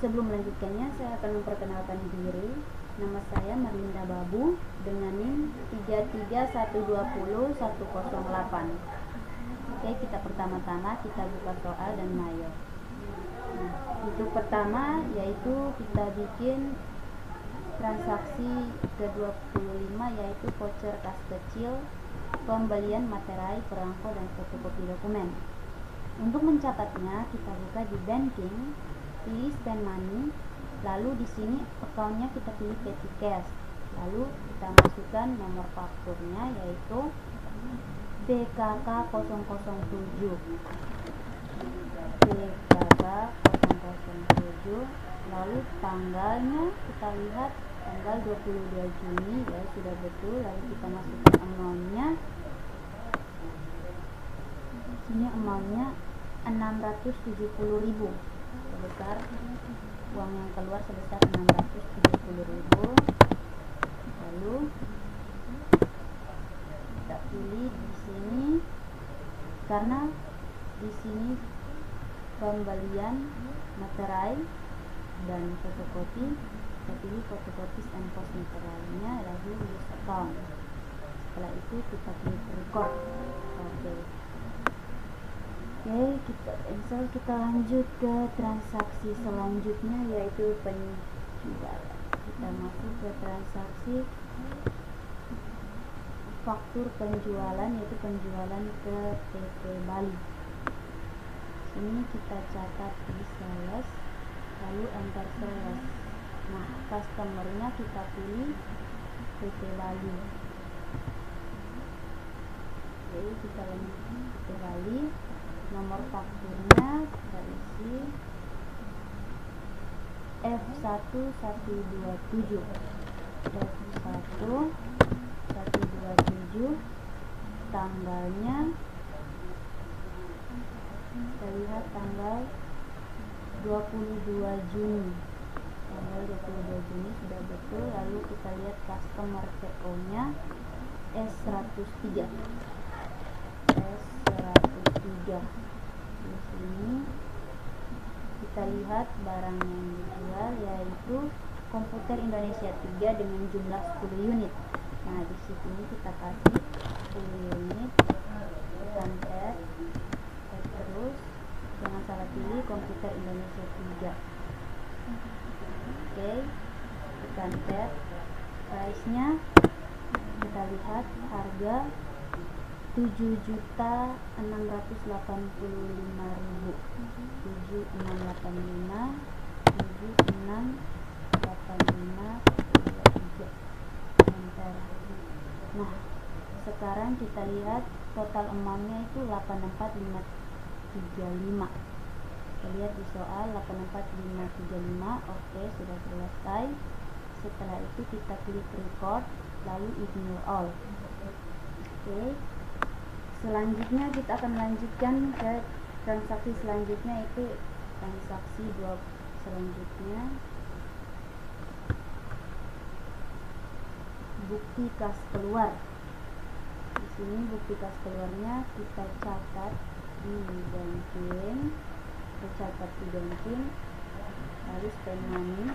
Speaker 2: Sebelum melanjutkannya, saya akan memperkenalkan diri. Nama saya Marlinda Babu dengan NIM 33120-108. Oke, kita pertama-tama kita buka soal dan mayo. Nah, untuk pertama yaitu kita bikin transaksi ke-25, yaitu voucher kas kecil, pembelian materai, perangko, dan fotokopi dokumen. Untuk mencatatnya, kita buka di banking, pilih spend money, lalu di sini accountnya kita pilih petty cash, lalu kita masukkan nomor fakturnya yaitu PKK 007, lalu tanggalnya kita lihat tanggal 22 Juni ya, sudah betul. Lalu kita masukkan amountnya, sini amountnya 670.000, sebesar uang yang keluar sebesar 670.000. Lalu kita pilih di sini, karena di sini pembelian materai dan fotokopi, kita pilih fotokopi and post materialnya, lalu use account. Setelah itu kita klik record. Oke, kita lanjut ke transaksi selanjutnya, yaitu penjualan. Kita masuk ke transaksi faktur penjualan, yaitu penjualan ke PT Bali. Sini kita catat di sales, lalu enter sales. Nah, customernya kita pilih PT Bali. Jadi kita lanjut PT Bali. Nomor fakturnya kita isi F1127, F1127. Tanggalnya kita lihat tanggal 22 Juni. Tanggal 22 Juni sudah betul. Lalu kita lihat customer PO nya S103. Di sini kita lihat barang yang dijual yaitu komputer Indonesia 3 dengan jumlah 10 unit. Nah, di sini kita kasih 10 unit, tekan tab, terus jangan salah pilih komputer Indonesia 3. Oke, tekan tab. Price-nya kita lihat harga 7.685.000, 7685.23. Nah, sekarang kita lihat total amountnya itu 84535. Kita lihat di soal 84535. Oke, sudah selesai. Setelah itu kita klik record, lalu ignore all. Oke, selanjutnya kita akan melanjutkan ke transaksi selanjutnya, yaitu transaksi 2 selanjutnya, bukti kas keluar. Di sini bukti kas keluarnya kita catat di banking, lalu spend money.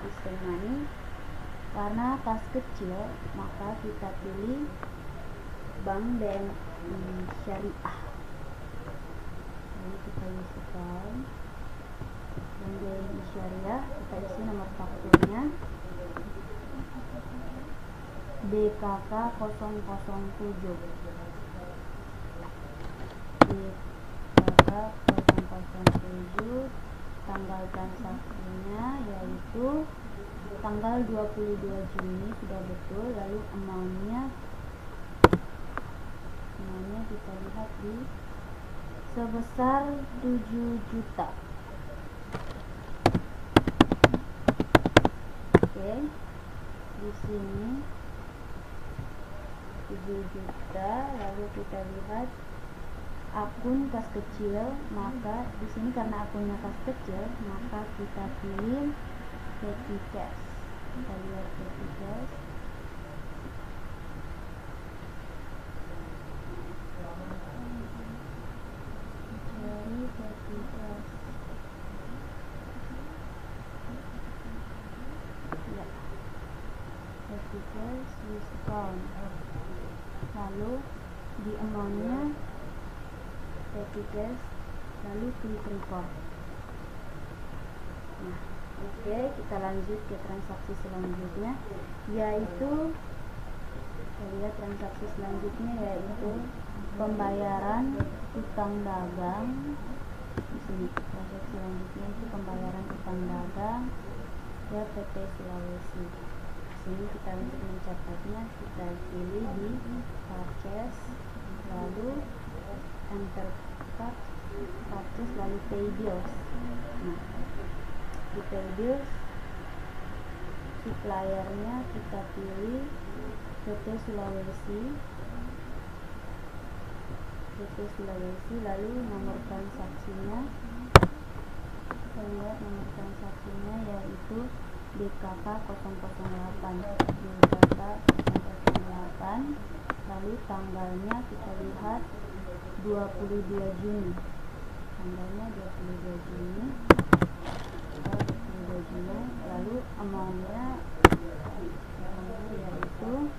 Speaker 2: Di spend money, karena kas kecil maka kita pilih Bank BNI Syariah. Lalu kita isi account Bank BNI Syariah, kita isi nomor fakturnya BKK 007. BKK 007. Tanggal transaksinya yaitu tanggal 22 Juni, sudah betul. Lalu amountnya kita lihat di sebesar 7 juta. Oke, di sini 7 juta. Lalu kita lihat akun kas kecil, maka di sini karena akunnya kas kecil maka kita pilih petty cash. Kita lihat petty cash. Cari petty cash. Ya, petty cash discount. Lalu di amountnya petty cash, lalu klik record. Nah, oke, kita lanjut ke transaksi selanjutnya, yaitu kita lihat transaksi selanjutnya yaitu pembayaran utang dagang. Di sini transaksi selanjutnya itu pembayaran utang dagang ke PT Sulawesi. Di sini kita untuk mencatatnya kita pilih di purchase, lalu enter purchase, lalu pay bills. Nah, di pay bills suppliernya kita pilih PT Sulawesi, lalu nomor transaksinya kita lihat nomor transaksinya yaitu BKK 008, lalu tanggalnya kita lihat 22 Juni, tanggalnya 22 Juni, lalu amountnya yaitu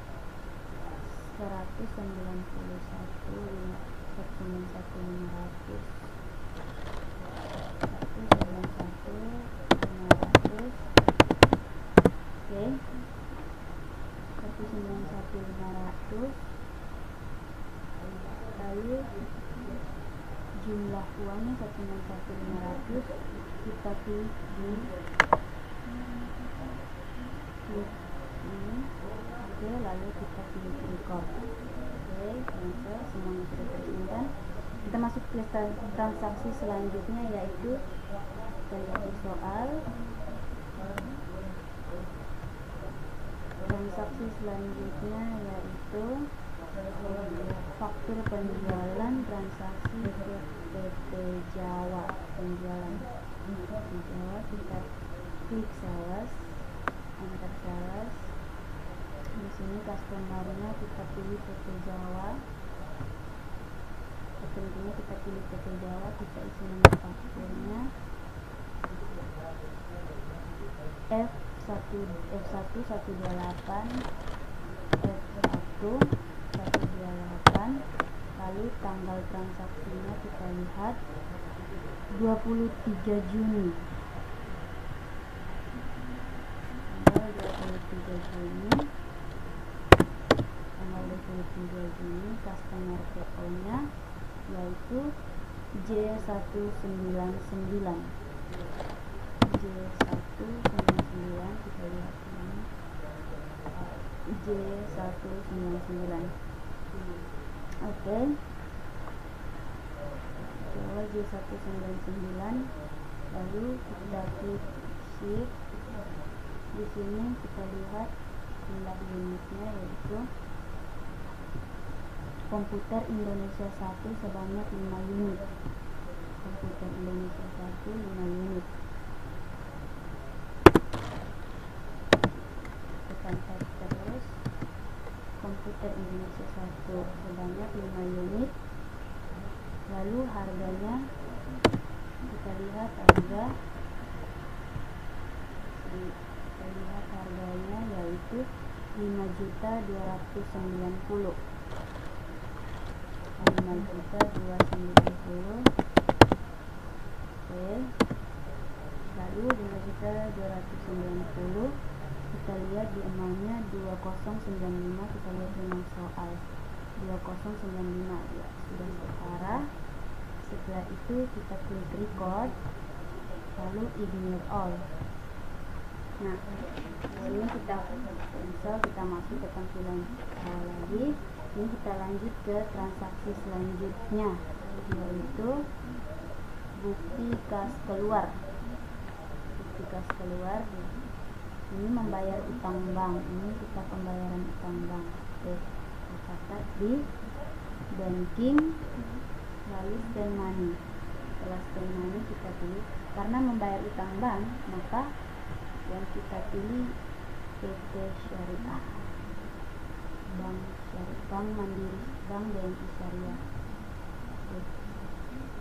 Speaker 2: 191.500. Oke, 191.500. Lalu jumlah uangnya 191.500, kita klik di ini. Oke, lalu kita klik record. Oke, cancel, semuanya sudah tersimpan. Kita masuk ke transaksi selanjutnya, yaitu transaksi soal. Transaksi selanjutnya yaitu faktur penjualan transaksi ke PT Jawa penjualan. Kita klik sales, enter sales. Di sini customernya kita pilih PT Jawa. Tentunya kita pilih PT Jawa, kita isi nomor fakturnya F1128, lalu tanggal transaksinya kita lihat 23 Juni. Tanggal 23 Juni, customer PO-nya yaitu J199. Kita lihat ini J199. Oke, D199. Lalu kita klik shift. Di sini kita lihat jumlah unitnya, yaitu komputer Indonesia 1 sebanyak 5 unit. Komputer Indonesia 1 5 unit. Tekan tab terus. Komputer Indonesia 1 sebanyak 5 unit. Lalu harganya, kita lihat harganya yaitu 5.290. 5.290. Oke. Lalu 5.290 kita lihat di amountnya 2095. Kita lihat dengan soal 2095 ya, sudah setara. Setelah itu kita klik record, lalu ignore all. Nah, ini kita cancel, kita masuk ke tampilan lagi. Ini kita lanjut ke transaksi selanjutnya, yaitu bukti kas keluar. Bukti kas keluar ini membayar utang bank. Ini kita pembayaran utang bank. Oke, kita catat di banking, lalu send money. Setelah send money kita pilih, karena membayar utang bank, maka yang kita pilih PT Syariah, Bank Syariah, Bank Mandiri, Bank BNI Syariah. Oke.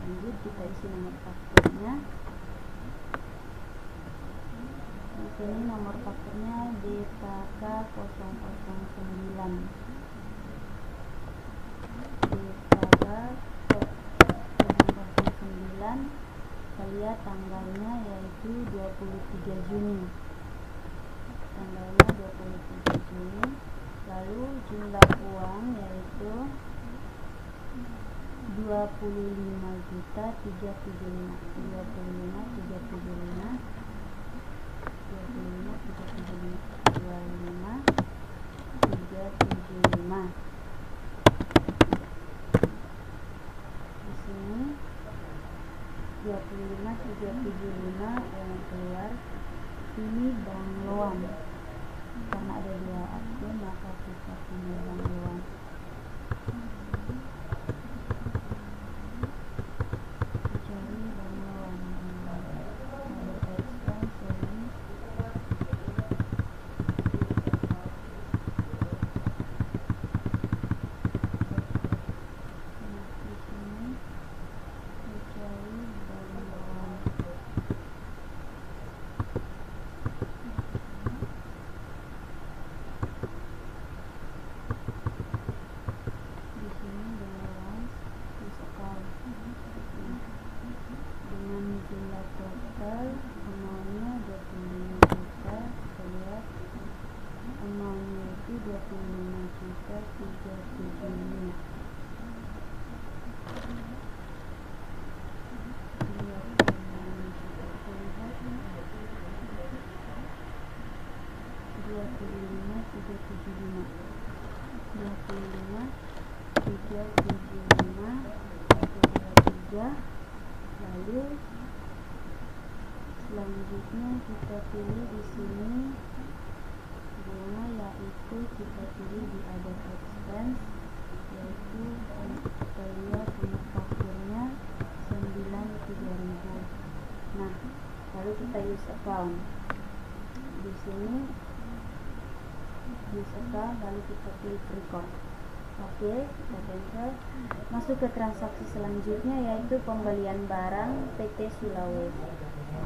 Speaker 2: Lanjut kita isi nomor fakturnya. Di sini nomor fakturnya DKK 009. DKK 009. Kita lihat tanggalnya yaitu 23 Juni. Tanggalnya 23 Juni. Lalu jumlah uang yaitu 25.375. 25.375. 25.375. Di sini 25.375 yang keluar ini Bank Loan. Karena ada 2 akun, maka kita pilih Bank Loan. Cari Bank Loan. Ada expense ini. Di sini dicari Bank Loan. Di sini balance diskon dengan jumlah total amountnya 25 juta. Kita lihat amountnya itu 25.375. Lihat amountnya kita lihat 25.375. 25.375. Lalu selanjutnya kita pilih di sini bunga, yaitu kita pilih di other expense, yaitu kita lihat nomor fakturnya 93.000. Nah, lalu kita use account. Di sini use account, lalu kita klik record. Oke, kita cancel. Masuk ke transaksi selanjutnya, yaitu pembelian barang PT Sulawesi.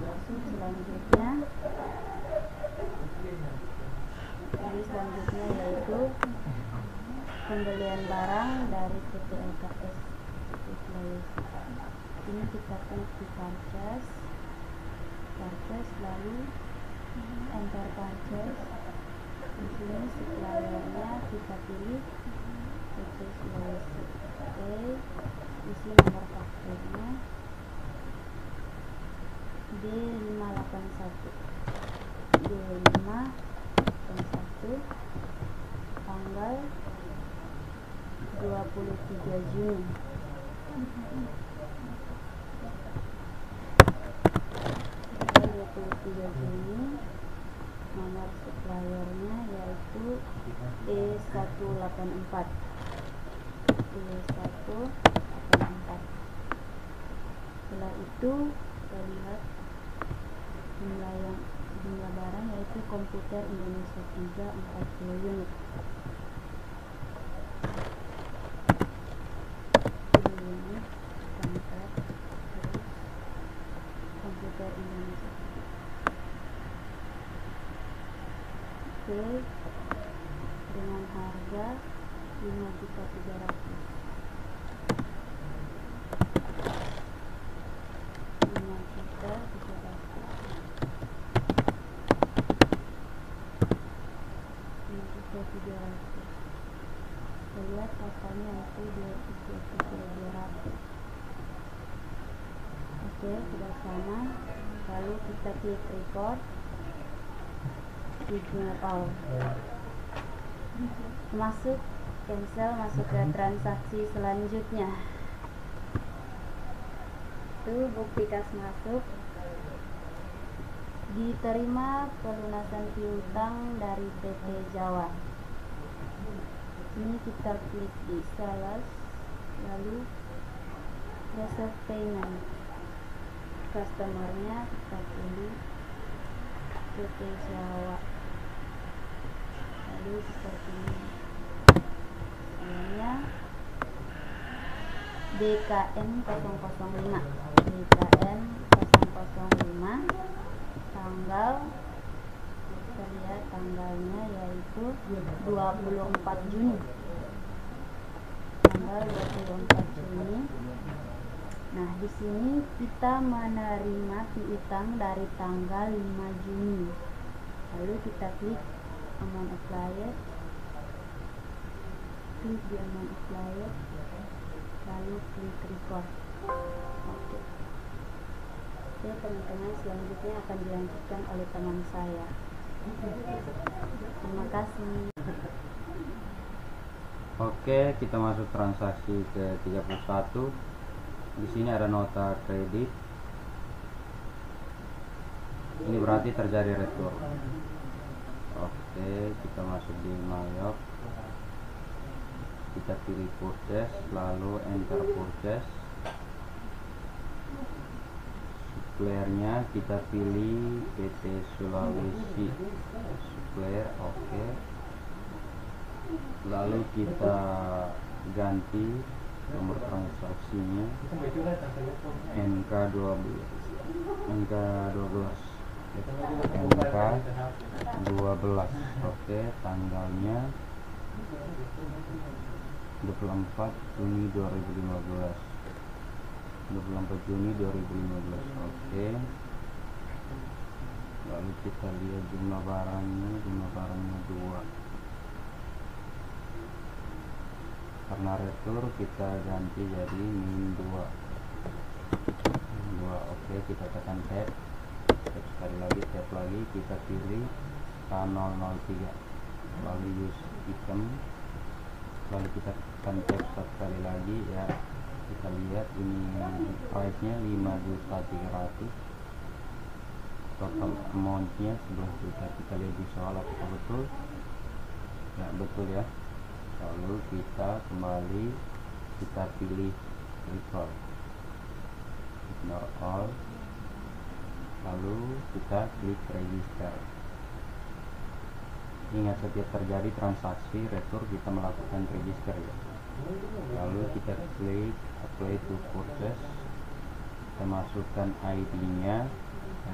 Speaker 2: Masuk selanjutnya. Jadi selanjutnya yaitu pembelian barang dari PT LKS PT Sulawesi. Ini kita klik di purchase, lalu enter purchase. Di sini suppliernya kita pilih PT Sulawesi. Oke, isi nomor fakturnya D581. Tanggal 23 Juni. 23 Juni. Nomor suppliernya yaitu E184. Setelah itu kita lihat jumlah barang yaitu komputer Indonesia 3 40 unit. Ini berangkat terus komputer Indonesia 3. Oke, dengan harga 5.300.000. 5.300.000. Lihat totalnya itu 2.200. Oke, sudah sama. Lalu kita klik record. Masuk cancel, masuk ke transaksi selanjutnya. Itu bukti kas masuk. Diterima pelunasan piutang dari PT Jawa. Ini kita klik di sales, lalu receive payment. Customernya kita pilih PT Jawa, lalu seperti ini. Namanya DKN 005. DKN 005. Tanggal, kita lihat tanggalnya yaitu 24 Juni. Tanggal 24 Juni. Nah, di sini kita menerima piutang dari tanggal 5 Juni. Lalu kita klik amount applied. Klik di amount applied. Lalu klik record. Oke. Oke, teman-teman, selanjutnya akan dilanjutkan oleh teman saya. Terima kasih.
Speaker 3: Oke, kita masuk transaksi ke 31. Di sini ada nota kredit. Ini berarti terjadi retur. Oke, kita masuk di Mayop. Kita pilih purchase, lalu enter purchase. Suppliernya kita pilih PT Sulawesi supplier. Oke, lalu kita ganti nomor transaksinya NK12 NK12. Oke, tanggalnya 24 Juni 2015. 24 Juni 2015. Oke, lalu kita lihat jumlah barangnya 2. Karena retur kita ganti jadi -2. Oke, kita tekan tab sekali lagi, tab lagi, kita pilih K003, lalu use item, lalu kita tekan tab sekali lagi ya. Kita lihat ini price nya 5.300.000, total amount nya 11 juta. Kita lihat di soal apakah betul ya. Betul ya. Lalu kita kembali, kita pilih recall, ignore all, lalu kita klik register. Ingat, setiap terjadi transaksi retur kita melakukan register ya. Lalu kita klik apply to purchase, kita masukkan ID-nya.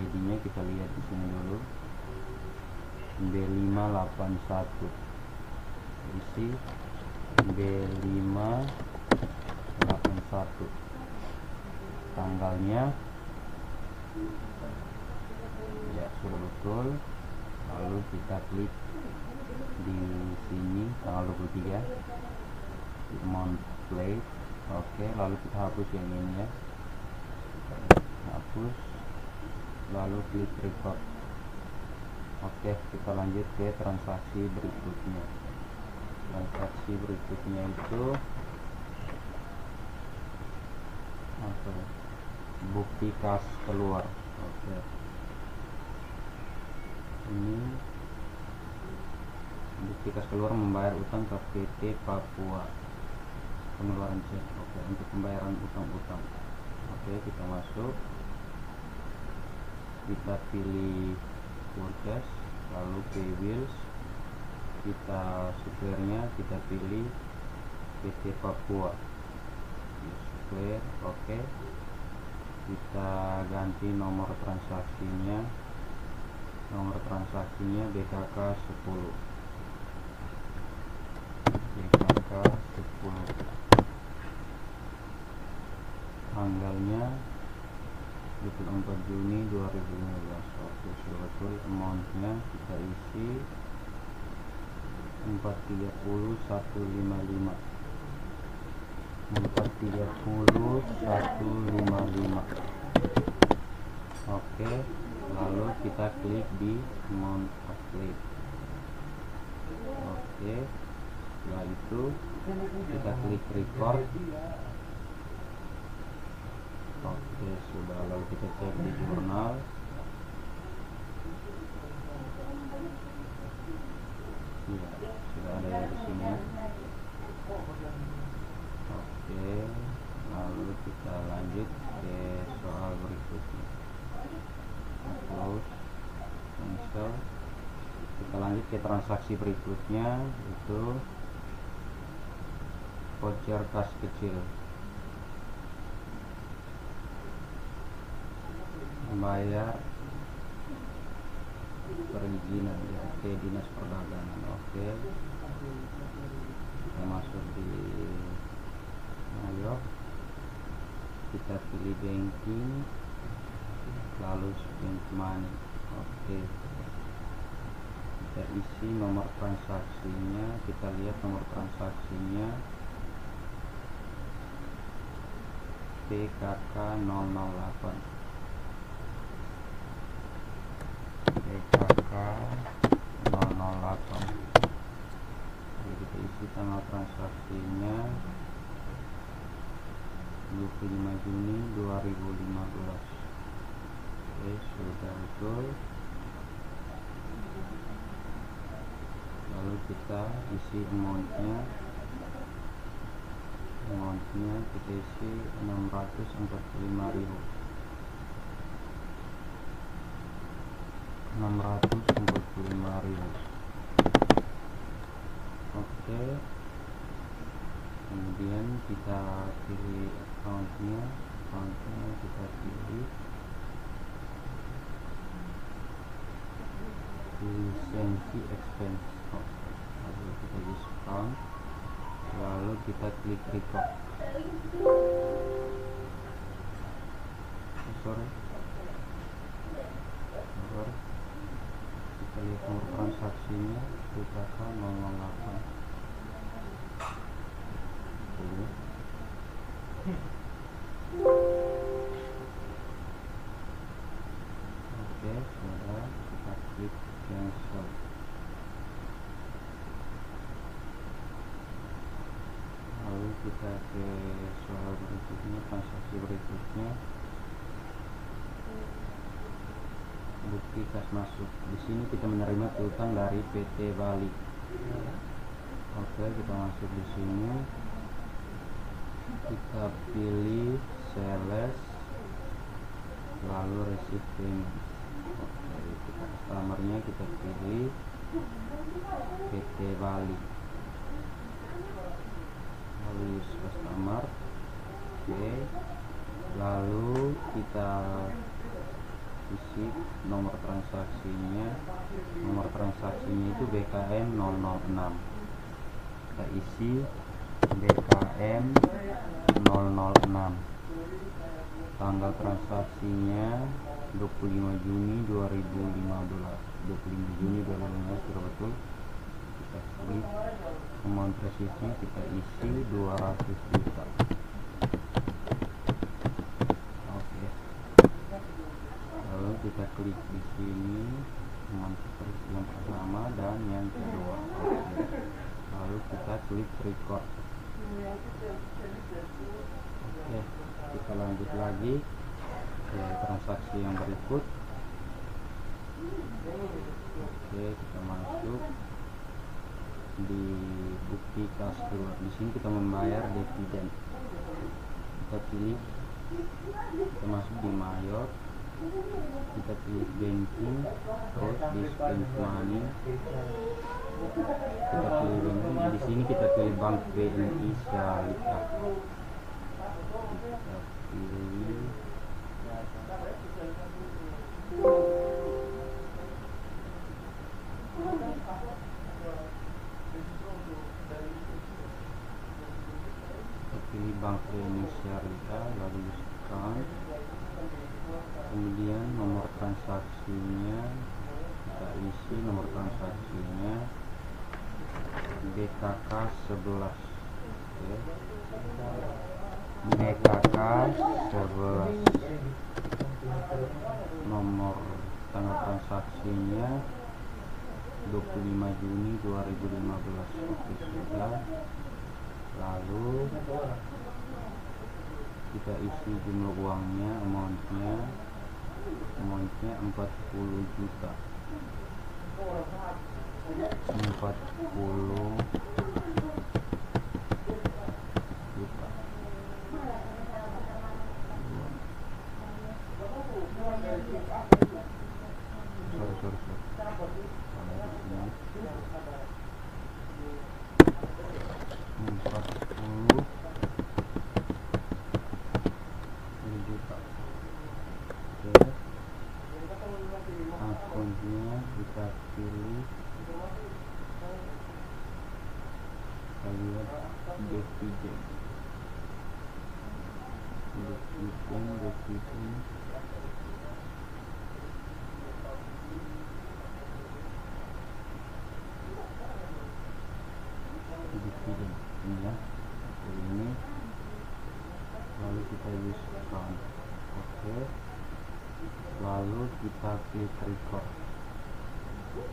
Speaker 3: ID-nya kita lihat di sini dulu, B581, isi B581, tanggalnya ya sudah betul. Lalu kita klik di sini tanggal 23 amount plate. Oke, lalu kita hapus yang ini ya, hapus, lalu klik record. Oke, kita lanjut ke transaksi berikutnya. Transaksi berikutnya itu apa? Bukti kas keluar. Oke, ini bukti kas keluar membayar utang ke PT Papua, pengeluaran cek. Oke, untuk pembayaran utang-utang. Oke, kita masuk, kita pilih purchase, lalu pay bills, kita suppliernya kita pilih PT Papua supplier. Oke, kita ganti nomor transaksinya BKK 10, tanggalnya 24 Juni 2015. Oke, sudah betul. Amountnya kita isi 430.155. Oke, lalu kita klik di amount update. Oke, setelah itu kita klik record. Oke, sudah. Lalu kita cek di jurnal. Ya, sudah ada ya di sini. Oke, lalu kita lanjut ke soal berikutnya. Close, cancel. Kita lanjut ke transaksi berikutnya, itu voucher kas kecil. Membayar perizinan ke dinas perdagangan. Oke, kita masuk di Mayor, kita pilih banking, lalu spend money. Oke, kita isi nomor transaksinya, kita lihat nomor transaksinya PKK 008. PKK 008. Jadi kita isi tanggal transaksinya 25 Juni 2015. Oke, sudah betul. Lalu kita isi amountnya kita isi 645.000. Oke, kemudian kita pilih accountnya kita pilih lisensi expense. Lalu kita use account, lalu kita klik record. Kita lihat nomor transaksinya PKK 008. Oke, sudah. Kita klik cancel. Lalu kita ke soal berikutnya, transaksi berikutnya, bukti kas masuk. Di sini kita menerima piutang dari PT Bali. Oke, kita masuk di sini, kita pilih sales, lalu receipt payment. Oke, kita customernya kita pilih PT Bali, lalu use customer. Oke, lalu kita isi nomor transaksinya itu BKM 006. Kita isi BKM 006, tanggal transaksinya 25 Juni 2015. 25 Juni 2015 sudah betul. Kita klik amount receipt-nya, kita isi 200 juta. Oke, lalu kita klik di sini amount yang pertama dan yang kedua. Oke, lalu kita klik record. Oke, kita lanjut lagi ke transaksi yang berikut. Oke, kita masuk di bukti kas keluar. Di sini kita membayar dividen. Kita pilih, kita masuk di Mayor, kita pilih banking, terus di spend money, kita pilih banking. Di sini kita pilih bank BNI Syariah. Kita pilih bank BNI Syariah, lalu scan, kemudian nomor transaksinya kita isi, nomor transaksinya BKK 11. Oke. BKK 11, nomor tanggal transaksinya 25 Juni 2015. Oke, sudah. Lalu kita isi jumlah uangnya, amountnya 40 juta. 40 juta. Sorry. Akunnya kita pilih, kita lihat dividen. Ini ya, ini. Lalu kita use account. Oke. Lalu kita klik record.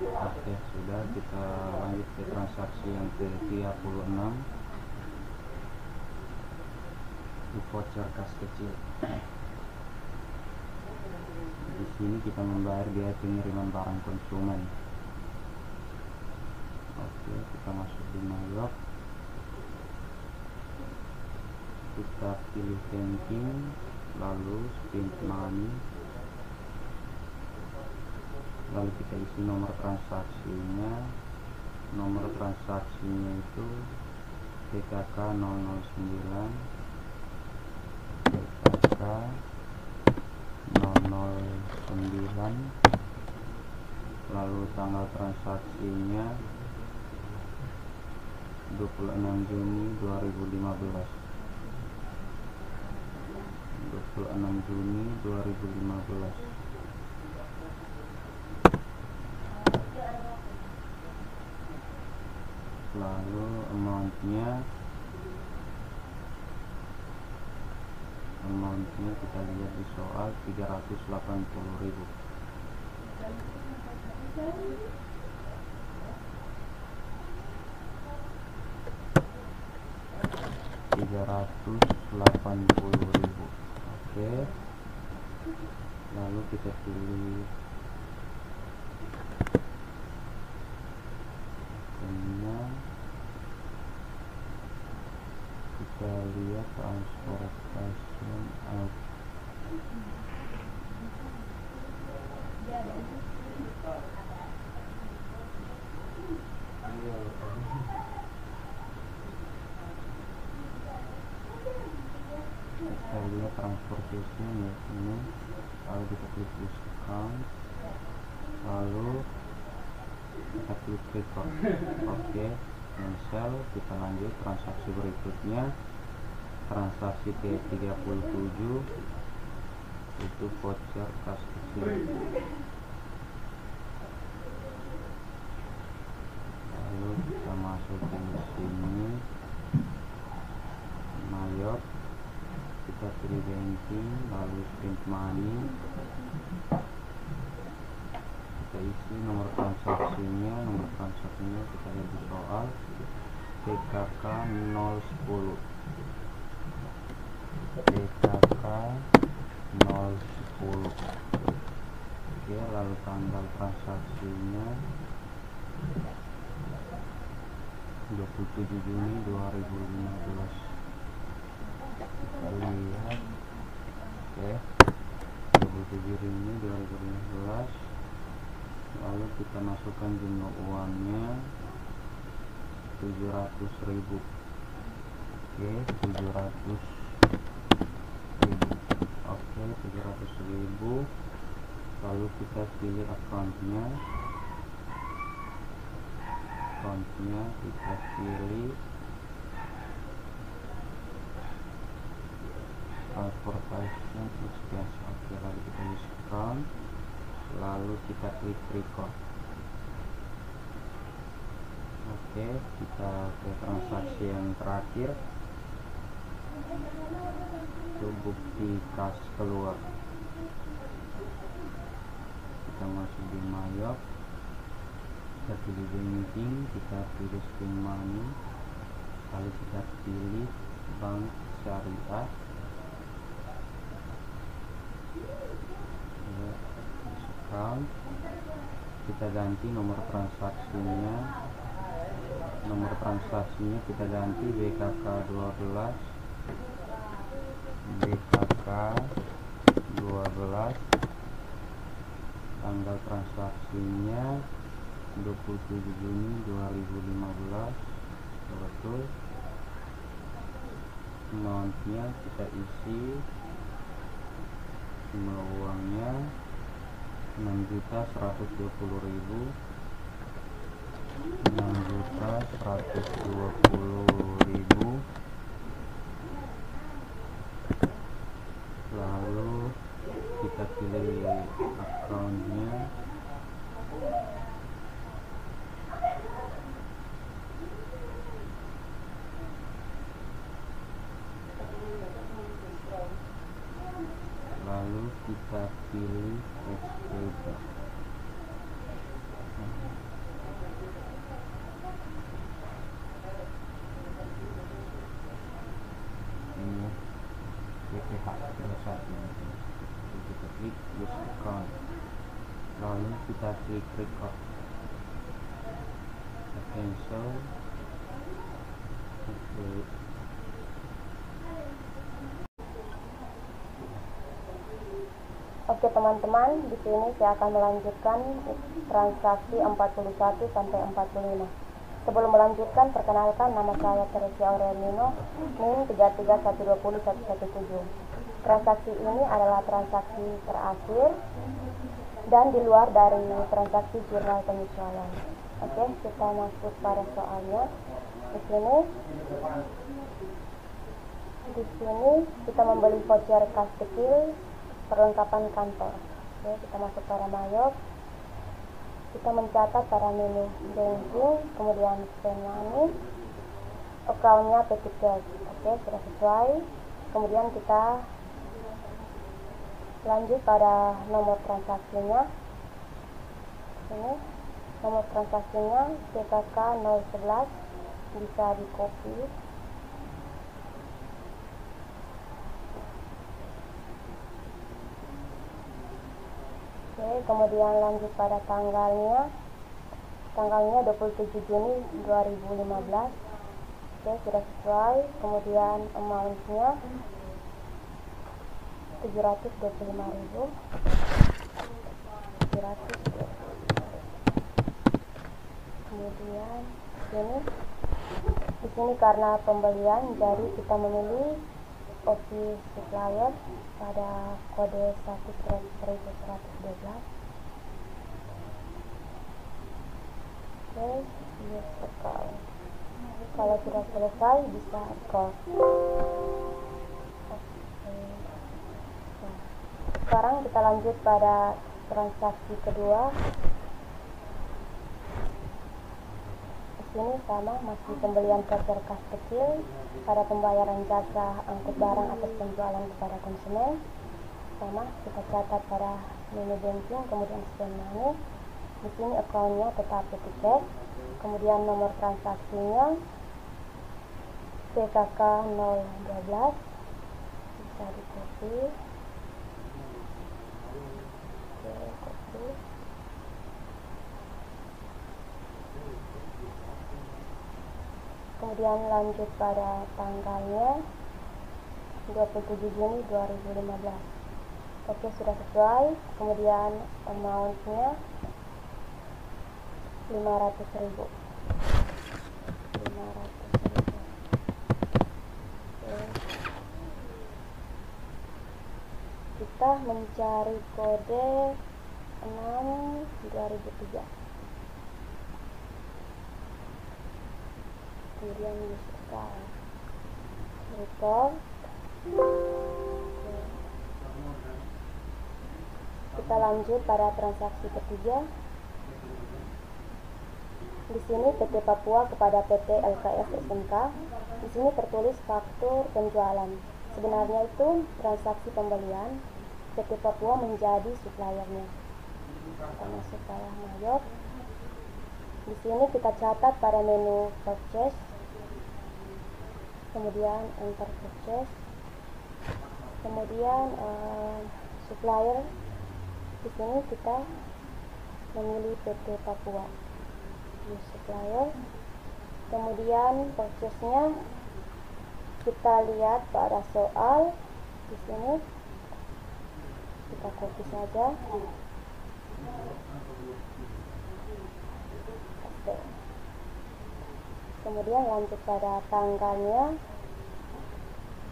Speaker 3: Oke, sudah. Kita lanjut ke transaksi yang ke-36 di voucher kas kecil. Di sini kita membayar biaya pengiriman barang konsumen. Oke, kita masuk di Mayor, kita pilih banking, lalu spend money, lalu kita isi nomor transaksinya. Nomor transaksinya itu PKK 009, PKK 009, lalu tanggal transaksinya 26 Juni 2015. 26 Juni 2015. Lalu amountnya kita lihat di soal 380.000. Oke, lalu kita pilih ini, kita lihat transportation out. Kita lihat transportation ya ini, lalu kita klik use account, lalu kita klik record. Oke, cancel. Kita lanjut transaksi berikutnya, transaksi ke-37 itu voucher kas kecil. Lalu kita masuk di sini Mayor, kita pilih banking, lalu spend money, kita isi nomor transaksinya. Nomor transaksinya kita lihat di soal PKK 010, PKK 010. Oke, lalu tanggal transaksinya 27 Juni 2015. Kita lihat. Oke, 27 Juni 2015. Lalu kita masukkan jumlah uangnya 700.000. Oke, 700.000. Oke, 700.000. Lalu kita pilih accountnya kita pilih transportation expense. Oke, lalu kita use account, lalu kita klik record. Oke, kita ke transaksi yang terakhir, itu bukti kas keluar. Kita masuk di Mayop, kita pilih banking, kita pilih spend money, lalu kita pilih bank syariah, account, kita ganti nomor transaksinya kita ganti BKK 12, tanggal transaksinya 27 Juni 2015, betul. Amountnya kita isi, jumlah uangnya 6.120.000, 6.120.000. Lalu kita pilih accountnya, lalu kita pilih export. Ini PPH satu. Kita klik use account, lalu kita klik record, kita cancel.
Speaker 2: Oke teman-teman, di sini saya akan melanjutkan transaksi 41 sampai 45. Sebelum melanjutkan, perkenalkan, nama saya Teresia Aurelino, NIM 331201117. Transaksi ini adalah transaksi terakhir dan di luar dari transaksi jurnal penyesuaian. Oke, kita masuk pada soalnya. Di sini kita membeli voucher kas kecil perlengkapan kantor. Oke, kita masuk pada Mayop, kita mencatat pada menu banking, kemudian spend money, accountnya Petit Cash. Oke, sudah sesuai. Kemudian kita lanjut pada nomor transaksinya. Ini nomor transaksinya CKK 011, bisa di copy. Oke, kemudian lanjut pada tanggalnya 27 Juni 2015. Oke, sudah sesuai. Kemudian amountnya 725.000. Kemudian di sini karena pembelian, jadi kita memilih opsi supplier pada kode 1/1112. Oke, use account. Kalau sudah selesai bisa close. Sekarang kita lanjut pada transaksi kedua. Di sini sama, masih pembelian voucher kas kecil pada pembayaran jasa angkut barang atas penjualan kepada konsumen. Sama, kita catat pada menu banking, kemudian spend money. Di sini accountnya tetap Petit Cash. Kemudian nomor transaksinya CKK 012, bisa di copy. Oke, copy. kemudian lanjut pada tanggalnya 27 Juni 2015. Oke, sudah sesuai. Kemudian amount-nya 500.000. Kita mencari kode 6/2003. Kemudian user record. Kita lanjut pada transaksi ketiga. Di sini PT Papua kepada PT LKS SMK. Di sini tertulis faktur penjualan. Sebenarnya itu transaksi pembelian. PT Papua menjadi suppliernya. Kita masuk pada mayor. Di sini kita catat pada menu purchase. Kemudian enter purchase. Kemudian supplier. Di sini kita memilih PT Papua. Supplier. Kemudian purchase-nya kita lihat pada soal. Di sini kita copy saja. Oke. Kemudian lanjut pada tanggalnya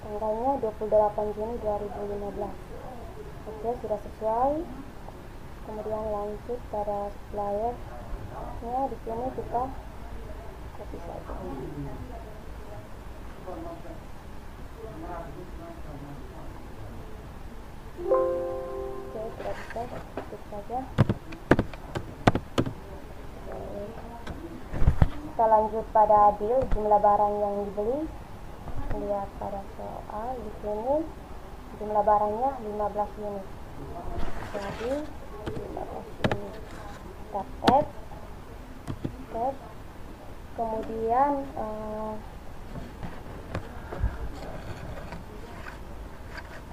Speaker 2: 28 Juni 2015. Oke, sudah sesuai. Kemudian lanjut pada supplier. Di sini kita copy saja. Oke, sudah bisa, ketik saja. Kita lanjut pada bill, jumlah barang yang dibeli. Lihat pada soal di sini jumlah barangnya 15 unit. Jadi 15 unit. Kita tab. Kemudian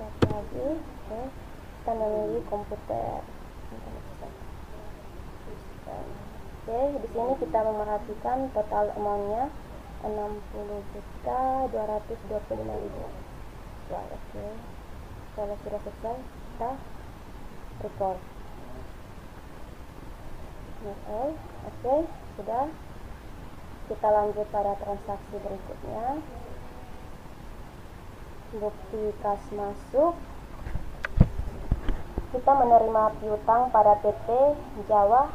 Speaker 2: tab lagi. Oke. Kita memilih komputer. Oke, di sini kita memerhatikan total amount-nya 60.225.000. Oke. Kalau sudah selesai, kita record. Oke, sudah. Kita lanjut pada transaksi berikutnya. Bukti kas masuk. Kita menerima piutang pada PT Jawa.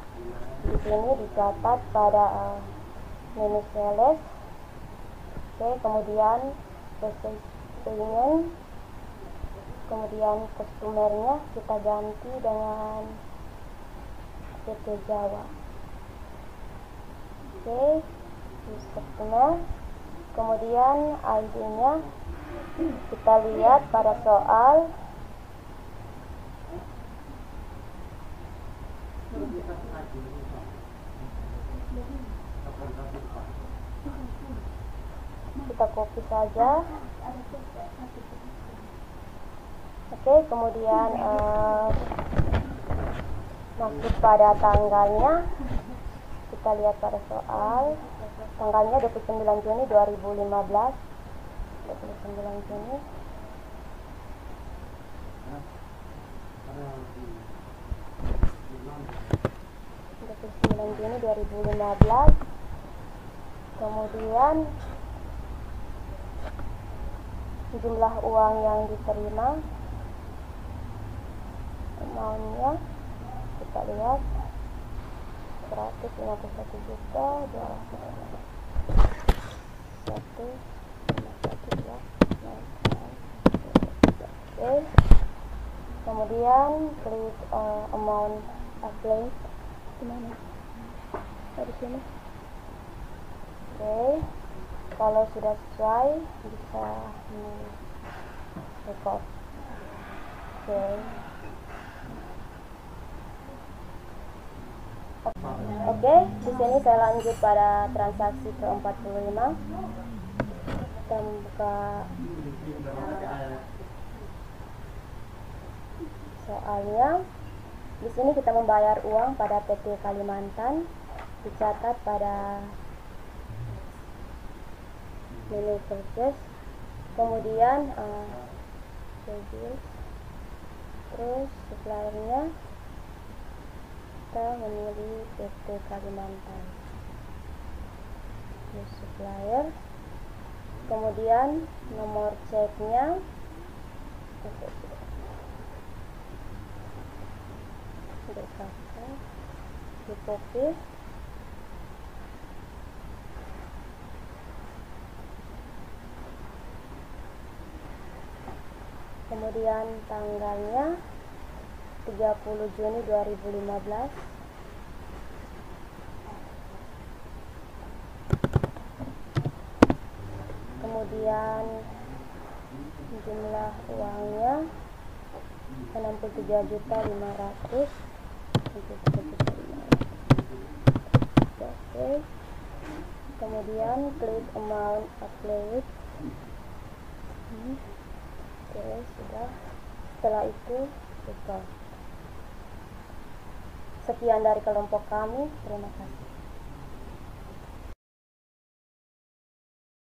Speaker 2: Di sini dicatat pada menu sales. Oke, kemudian payment. Kemudian customernya kita ganti dengan PT Jawa. Oke, customer. Kemudian ID-nya kita lihat pada soal. Kita copy saja. Oke, kemudian masuk pada tanggalnya. Kita lihat pada soal. Tanggalnya 29 Juni 2015. 29 Juni. 29 Juni 2015. Kemudian jumlah uang yang diterima, amount-nya kita lihat 151.200.151.200. Oke. Kemudian klik amount apply. Dimana? Di sini. Oke. Kalau sudah sesuai bisa record. Oke. Oke, di sini saya lanjut pada transaksi ke-45. Kita membuka soalnya. Di sini kita membayar uang pada PT Kalimantan, dicatat pada menu purchase, kemudian service, terus suppliernya kita memilih PT Kalimantan, terus supplier, kemudian nomor ceknya DKK, di copy, kemudian tanggalnya 30 Juni 2015, kemudian jumlah uangnya 63.500 untuk 3.500. Oke, kemudian klik amount applied. Oke, sudah. Setelah itu tutup. Sekian dari kelompok kami, terima kasih.